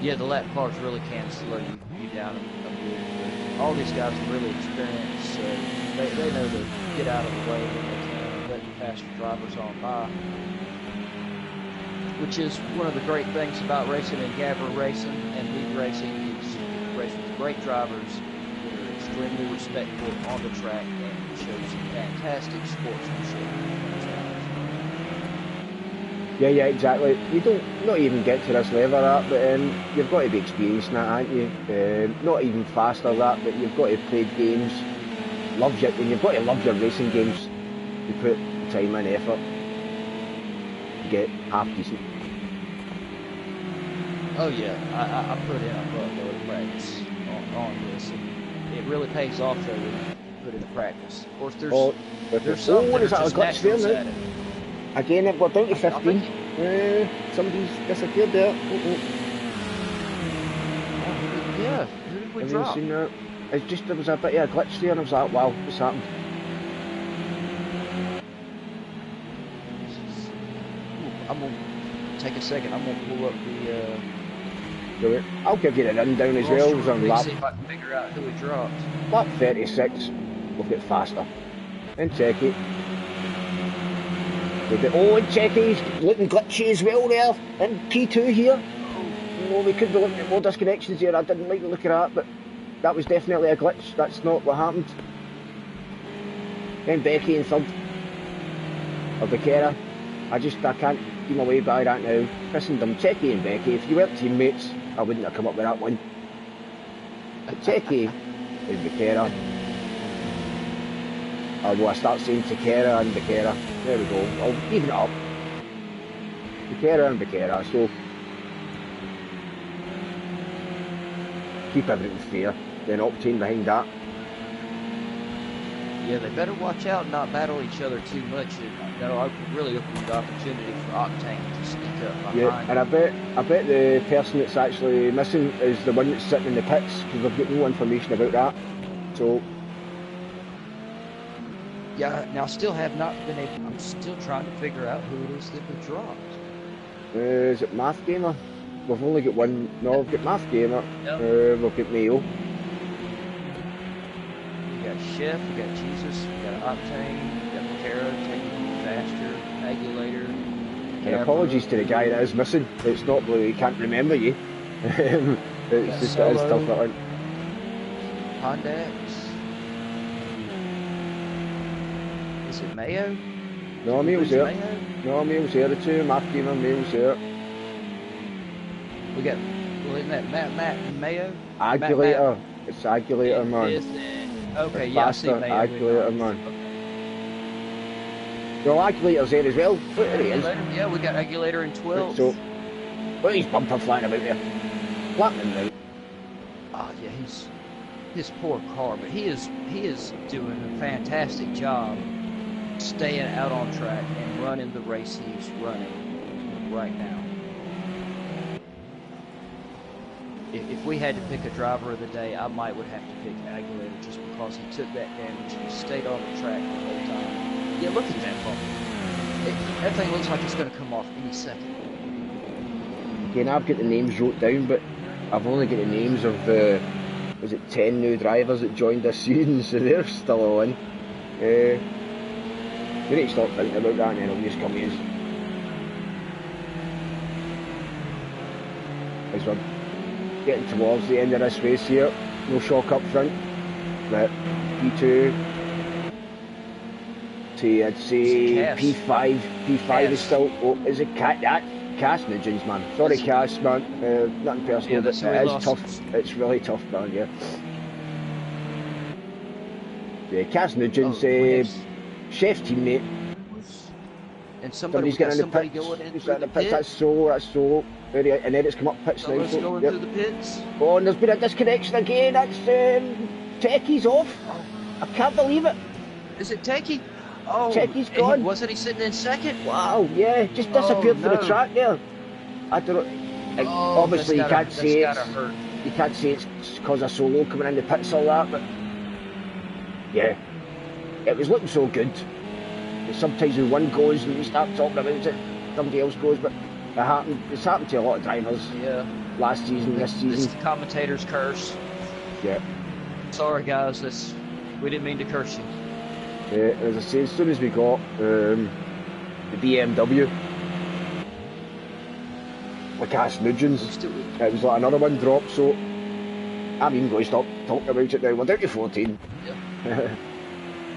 S2: Yeah, the lap cars really can slow you down a bit. All these guys are really experienced, so they know to get out of the way when they can, let the faster drivers on by. Which is one of the great things about racing in Gavra Racing and League Racing is race with great drivers that are extremely respectful on the track and shows fantastic sportsmanship.
S1: Yeah, exactly. You don't not even get to this level of that, but you've got to be experienced in that, aren't you? Not even faster that, but you've got to play games. And you've got to love your racing games. You put time and effort to get half decent.
S2: Oh yeah, I put in a buttload of practice on this, and it really pays off though when you put into practice. Of course, there's some that are just naturals at it.
S1: Again, we're down to 15. Somebody's disappeared there.
S2: Yeah, who did we
S1: Have
S2: drop?
S1: you seen that? It's just, there was a bit of a glitch there, and I was like, wow, what's happened?
S2: I'm going to take a second. I'm going to pull up the...
S1: I'll give you the rundown as well.
S2: See if I can figure out who we dropped.
S1: Lap 36, we'll get faster. And Checky. And Checky's looking glitchy as well there. And P2 here. Oh, we could be looking at more disconnections here. I didn't like the look of that, but that was definitely a glitch. That's not what happened. Then Becky in third. Or Becerra. I can't keep my way by that now. Christendom, Checky and Becky. If you weren't teammates, I wouldn't have come up with that one. But Checky and Becerra. Although I start saying Becerra and Becerra. There we go. I'll even it up. Becerra and Becerra. So keep everything fair. Then Octane behind that.
S2: Yeah, they better watch out and not battle each other too much. That'll really open the opportunity for Octane to sneak up behind.
S1: Yeah, and I bet the person that's actually missing is the one that's sitting in the pits, because we've got no information about that. So
S2: yeah, now still have not been able. I'm still trying to figure out who it is that we dropped.
S1: Is it Math Gamer? We've only got one. No, we've got Math Gamer. Yep. We've got Mayo.
S2: We got Chef, we got Jesus, we got Octane, we got Becerra, taking faster, Agulator.
S1: And apologies to the guy that is missing. It's not that he can't remember you. It's just that it's tough that one.
S2: Hondax. Is it Mayo?
S1: No, Mayo's there. No, Mayo's there. The two, Math Gamer, Mayo's there.
S2: We got, well, isn't that Matt and Mayo?
S1: Agulator. It's Agulator, man.
S2: Okay, yeah, I see Mayo.
S1: Agulator, man. Well, Agulator's there as well. There he is.
S2: Yeah, we got Agulator in 12.
S1: So, look at his bumper flying about there. Flattening out.
S2: Oh, yeah, his poor car, but he is doing a fantastic job staying out on track and running the race he's running right now. If we had to pick a driver of the day, I would have to pick Agulator just because he took that damage. He stayed on the track the whole time. Yeah, look at that bump. That thing looks like it's going to come off any second.
S1: Again, I've got the names wrote down, but I've only got the names of was it 10 new drivers that joined this season, so they're still on. We need to stop thinking about that and then I'll just come in. As we're getting towards the end of this race here, no shock up front, but P2 to, I'd say, P5 Cass. Is still, is it Cass Nugents, man. Sorry Cass, man, nothing personal, but it is tough, it's really tough, man, yeah. Yeah, Cass Nugents, Chef's teammate.
S2: And somebody's
S1: getting in the pits.
S2: going in
S1: He's in the pits. That's so. And then it's come up pits now.
S2: So going through the pits.
S1: Oh, and there's been a disconnection again. That's Techie's off. I can't believe it.
S2: Is it Techie? Oh,
S1: Techie's gone.
S2: Wasn't he sitting in second?
S1: Wow, yeah, just disappeared from the track there. I don't know. Obviously, you can't say it's because of Solo coming in the pits, all that, but yeah, it was looking so good. Sometimes when one goes and you start talking about it, somebody else goes, but it's happened to a lot of drivers.
S2: Yeah.
S1: Last season, this season.
S2: It's the commentator's curse.
S1: Yeah.
S2: Sorry guys, we didn't mean to curse you.
S1: As I say, as soon as we got the BMW, with Cass Nugents, it was like another one dropped, so I'm even going to stop talking about it now. We're down to 14.
S2: Yeah.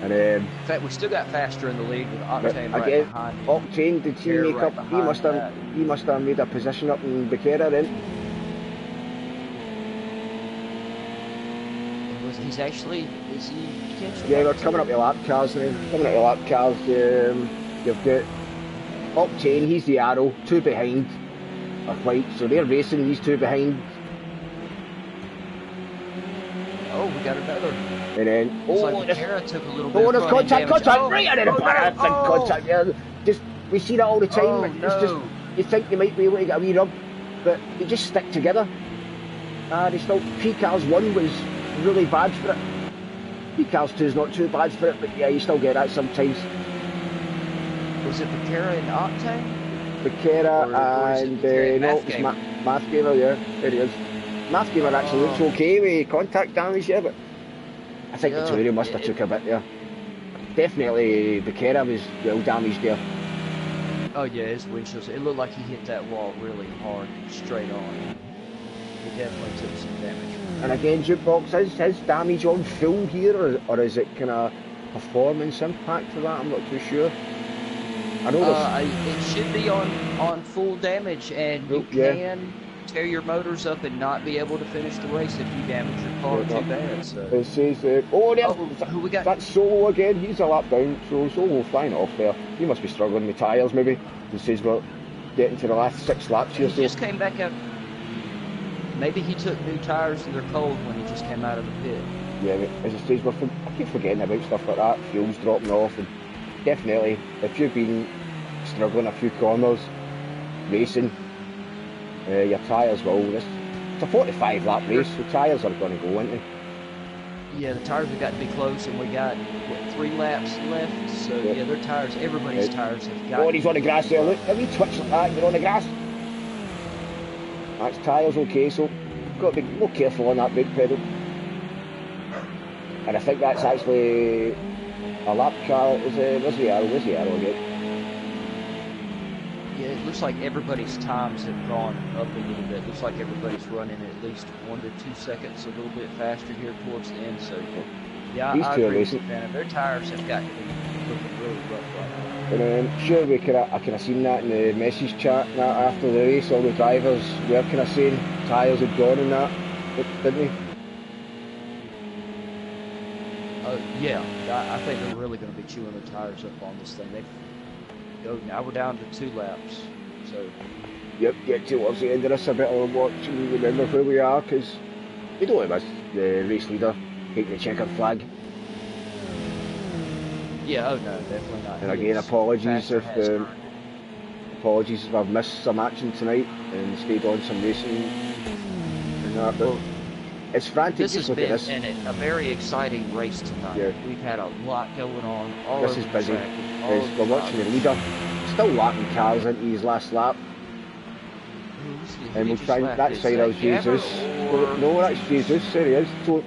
S1: And
S2: In fact, we still got faster in the lead with Octane right
S1: again,
S2: behind him.
S1: Octane, did he
S2: Becerra
S1: make
S2: right
S1: up? He must have made a position up in Becerra then.
S2: He's actually, is he potentially?
S1: Yeah, we're coming up to lap cars now. Coming up to lap cars, you've got Octane, he's the arrow, two behind are white, so they're racing, these two behind.
S2: Oh, we got another.
S1: And then,
S2: Looks like Becerra took a little bit of
S1: there's
S2: contact,
S1: right under the pads and contact. Yeah, just we see that all the time.
S2: Oh,
S1: It's
S2: no.
S1: just you think they might be able to get a wee rub, but they just stick together. They still. P-Cars 1 was really bad for it. P-Cars 2 is not too bad for it, but yeah, you still get that sometimes.
S2: Was it Becerra and Octane?
S1: Becerra and no, it's Mathgamer, yeah, there he is. Mathgamer actually looks okay with contact damage, yeah, but I think the two of them must have took a bit there. Definitely Becerra was well damaged there.
S2: Oh yeah, his windshield. It looked like he hit that wall really hard, straight on. He definitely took some damage.
S1: And again, Jukebox, is his damage on full here, or is it kind of performance impact for that? I'm not too sure. I know
S2: it should be on full damage, and you can tear your motors up and not be able to finish the race if you damage your car too bad. So.
S1: It says, who we got? That's Solo again. He's a lap down, so Solo flying off there. He must be struggling with tyres, maybe. It says we're getting to the last 6 laps here.
S2: He just came back out. Maybe he took new tyres and they're cold when he just came out of the pit.
S1: Yeah, as it says, I keep forgetting about stuff like that. Fuel's dropping off, and definitely, if you've been struggling a few corners, racing, your tyres will. It's a 45 lap race, so tyres are going to go, aren't they?
S2: Yeah, the tyres have got to be close, and we got, what, 3 laps left, so yeah, their tyres, everybody's tyres have got.
S1: Oh, he's on the grass there, look, let me twitch like that, you're on the grass. That's tyres okay, so you've got to be more careful on that brake pedal. And I think that's actually a lap car. Where's the arrow again?
S2: Yeah, it looks like everybody's times have gone up a little bit. Looks like everybody's running at least 1 to 2 seconds a little bit faster here towards the end. So, yeah, I agree with you, man. Their tires have got to be looking really rough right now.
S1: And sure, I could have seen that in the message chat after the race. All the drivers were kind of saying tyres had gone and that, didn't they?
S2: Yeah, I think they're really going to be chewing the tires up on this thing. Now we're down to 2 laps, so.
S1: Yep, get towards the end of this, I better watch and remember where we are, because we don't have the race leader taking the checkered flag.
S2: Yeah, oh no, definitely not.
S1: And again, apologies if I've missed some action tonight and stayed on some racing and that, but it's frantic.
S2: This has been a very exciting race tonight. Yeah. We've had a lot going on all over the track. This is busy.
S1: We're watching the leader, still lapping cars into his last lap. And we'll try that side of Jesus. No, that's Jesus, there he is. So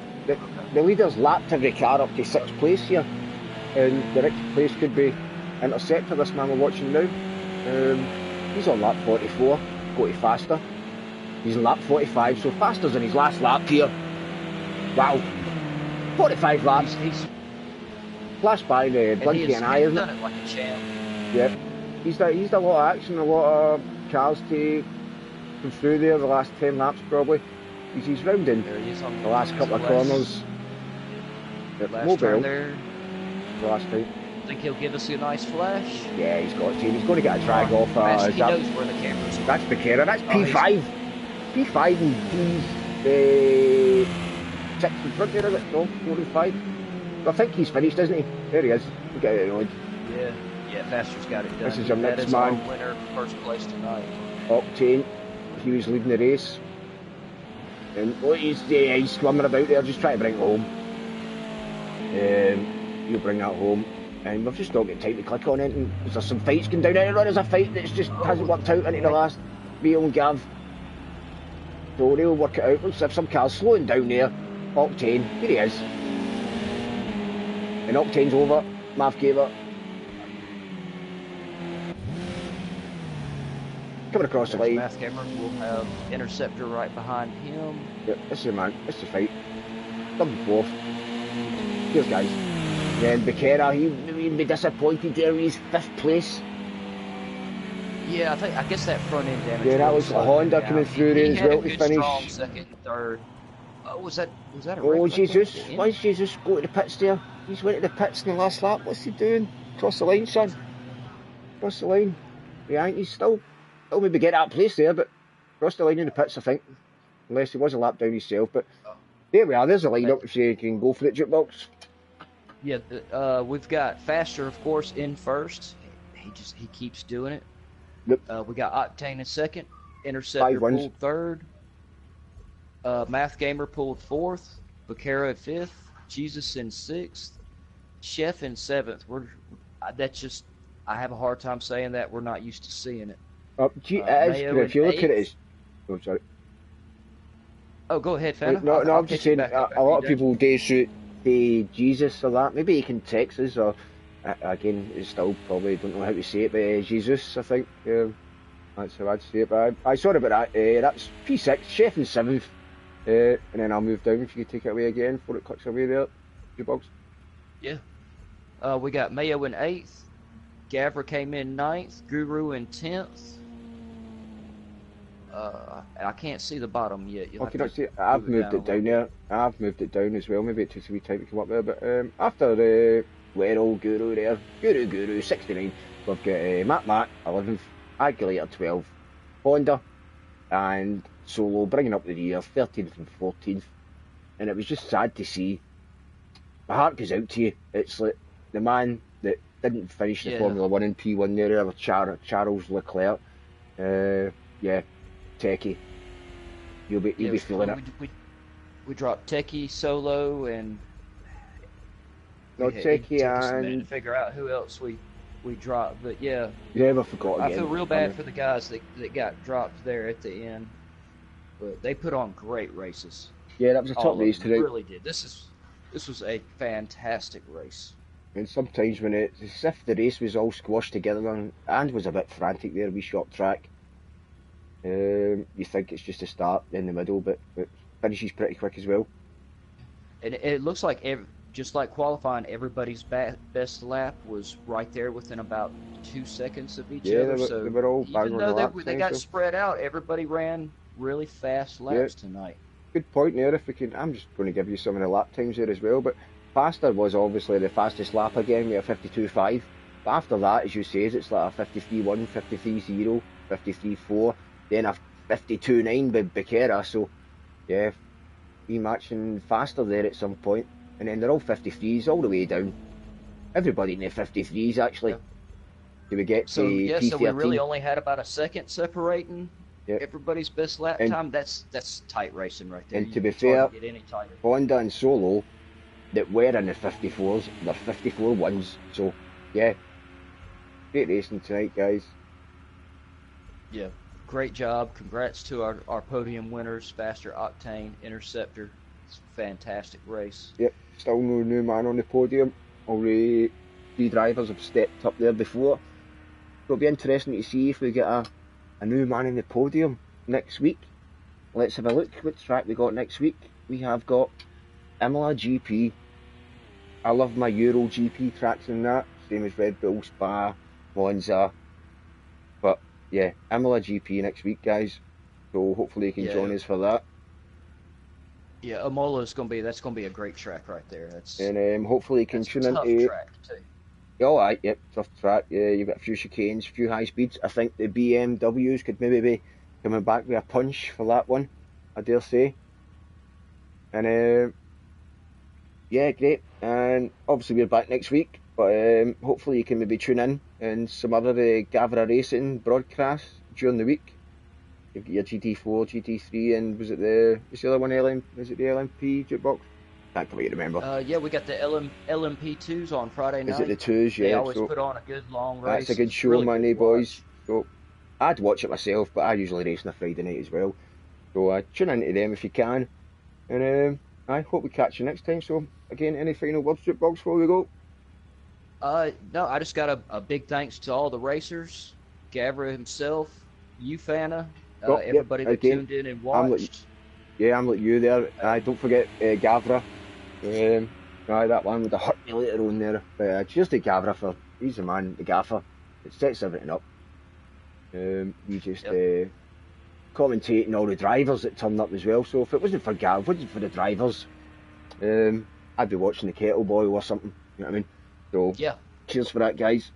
S1: the leader's lapped every car up to 6th place here. And the next place could be Interceptor, this man we're watching now. He's on lap 44, go to faster. He's in lap 45, so faster's in his last lap here. Wow. 45 laps. He's flashed by the Blinky and I, isn't it?
S2: Like a champ.
S1: Yeah. He's done a lot of action, a lot of cars to come through there the last 10 laps probably. He's rounding the last couple of corners.
S2: Last turn there.
S1: Last time.
S2: Think he'll give us a nice flash?
S1: Yeah, he's got to. He's going to get a drag off.
S2: He knows where the camera's on.
S1: That's Becerra. That's P5. P5 and P's 6 in front there, is it? No, 4 and 5. I think he's finished, isn't he? There he is. We'll get it on.
S2: Yeah, Faster's got it done.
S1: This is your next man.
S2: Our winner, first place tonight.
S1: Octane. He was leading the race. And he's swimming about there, just trying to bring it home. He'll bring that home. And we've just not got time to click on it. And there's some fights going down there. There's a fight that just hasn't worked out into the last Rio and Gav. So they'll work it out. Looks like some cars slowing down there. Octane, here he is. And Octane's over. Mav gave it. Coming across the
S2: There's
S1: line.
S2: Math Gamer. We'll have Interceptor right behind him.
S1: Yep, this is the man. This is the fight. Third and fourth. Cheers, guys. Then Becerra, he'd be disappointed there with his 5th place.
S2: Yeah, I guess that front end damage.
S1: Yeah, that
S2: really
S1: was a
S2: slowed him
S1: Honda
S2: down.
S1: coming through there
S2: He
S1: as
S2: had
S1: well
S2: a
S1: to
S2: good,
S1: finish.
S2: strong second and third. Was that a
S1: Oh,
S2: wreck right there
S1: Jesus.
S2: at the end?
S1: Why is Jesus go to the pits there? He's went to the pits in the last lap. What's he doing? Cross the line, son. Cross the line. Yeah, I think he's still maybe get that place there, but cross the line in the pits, I think. Unless he was a lap down himself. But there we are. There's a lineup if you can go for it, Jukebox.
S2: Yeah, we've got Faster, of course, in first. He keeps doing it.
S1: Yep.
S2: We got Octane in second. Interceptor pulled third. Math Gamer pulled fourth. Becerra at fifth. Jesus in sixth. Chef in seventh. I have a hard time saying that. We're not used to seeing it.
S1: If you look at it as... Oh, sorry.
S2: Oh, go ahead, Fana.
S1: No, I'm just saying, a lot of people do shoot the Jesus or that. Maybe he can text us, or again, it's still probably don't know how to say it, but Jesus, I think. That's how I'd say it. But I sorry about that. That's P6, Chef in 7th. And then I'll move down if you could take it away again before it clicks away there. Jukebox.
S2: Yeah. We got Mayo in 8th. Gavra came in 9th. Guru in 10th. I can't see the bottom yet.
S1: I've moved it down there. I've moved it down as well. Maybe it takes a wee time to come up there. But after Werrell, Guru there, Guru 69. We've got Matt 11th, Aguilera 12th, Honda and Solo bringing up the rear 13th and 14th. And it was just sad to see. My heart goes out to you. It's like the man that didn't finish the Formula 1 and P1 there, Charles Leclerc. Techie. You'll be feeling it.
S2: We dropped Techie, Solo, and
S1: Techie
S2: a minute to figure out who else we dropped. But yeah,
S1: never forgot again.
S2: I feel real bad for the guys that got dropped there at the end, but they put on great races.
S1: Yeah, that was a top race today.
S2: Really did. This was a fantastic race.
S1: And sometimes when it's as if the race was all squashed together and was a bit frantic there, we short track. You think it's just a start in the middle, but it finishes pretty quick as well.
S2: And it looks like, just like qualifying, everybody's best lap was right there within about 2 seconds of each other.
S1: They were all
S2: even though they got spread out, everybody ran really fast laps tonight.
S1: Good point there. I'm just going to give you some of the lap times there as well. But Faster was obviously the fastest lap again with a 52.5. But after that, as you say, it's like a 53.1, 53.0, 53.4. Then a 52.9 with Becerra, so yeah, we matching Faster there at some point. And then they're all 53s all the way down. Everybody in the 53s actually. Do we get to P13?
S2: So we really only had about a second separating everybody's best lap time. That's tight racing right there.
S1: And to be fair, Honda and Solo that were in the 54s, they're 54.1s. So yeah, great racing tonight, guys.
S2: Yeah. Great job. Congrats to our podium winners, Faster, Octane, Interceptor. It's a fantastic race.
S1: Yep, still no new man on the podium. Already 3 drivers have stepped up there before. It'll be interesting to see if we get a new man in the podium next week. Let's have a look what track we got next week. We have got Imola GP. I love my Euro GP tracks in that. Same as Red Bull, Spa, Monza. But yeah, Imola GP next week, guys. So hopefully you can join us for that.
S2: Yeah, Imola's that's gonna be a great track right there.
S1: And hopefully you can tune into.
S2: Tough track too.
S1: All right, yep, tough track. Yeah, you've got a few chicanes, a few high speeds. I think the BMWs could maybe be coming back with a punch for that one, I dare say. And yeah, great. And obviously we're back next week, but hopefully you can maybe tune in and some other Gavra Racing broadcasts during the week. You've got your GT4, GT3, and was it the other one, is it the LMP Jukebox? Can't quite remember.
S2: Yeah, we got the LMP2s on Friday night.
S1: Is it the 2s? Yeah.
S2: They always put on a good long race.
S1: That's a good show, really boys. So I'd watch it myself, but I usually race on a Friday night as well. So tune into them if you can. And I hope we catch you next time. So again, any final words, Jukebox, before we go?
S2: No, I just got a big thanks to all the racers, Gavra himself, you, Fana,
S1: Oh, yep,
S2: everybody that
S1: again,
S2: tuned in and
S1: I'm like,
S2: watched.
S1: yeah, I'm like you there. Don't forget Gavra. That one with the hurt me later on there. But cheers to Gavra for, he's the man, the gaffer. It sets everything up. We just
S2: Yep.
S1: commentating all the drivers that turned up as well. So if it wasn't for Gav, wasn't for the drivers, I'd be watching the Kettle Boy or something. You know what I mean? So
S2: Yeah.
S1: cheers for that, guys.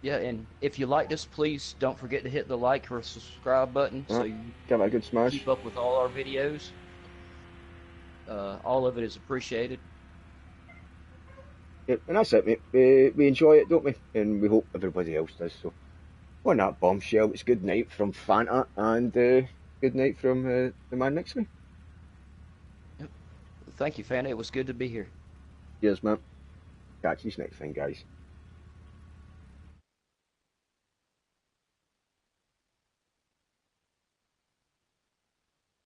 S2: Yeah, and if you liked us, please don't forget to hit the like or subscribe button so you
S1: Give it a good smash.
S2: keep up with all our videos. All of it is appreciated.
S1: Yep, and that's it, mate. We enjoy it, don't we? And we hope everybody else does. So on that bombshell, it's good night from Fanta and good night from the man next to me.
S2: Yep. Thank you, Fana. It was good to be here.
S1: Cheers, man. Catch you next time, guys.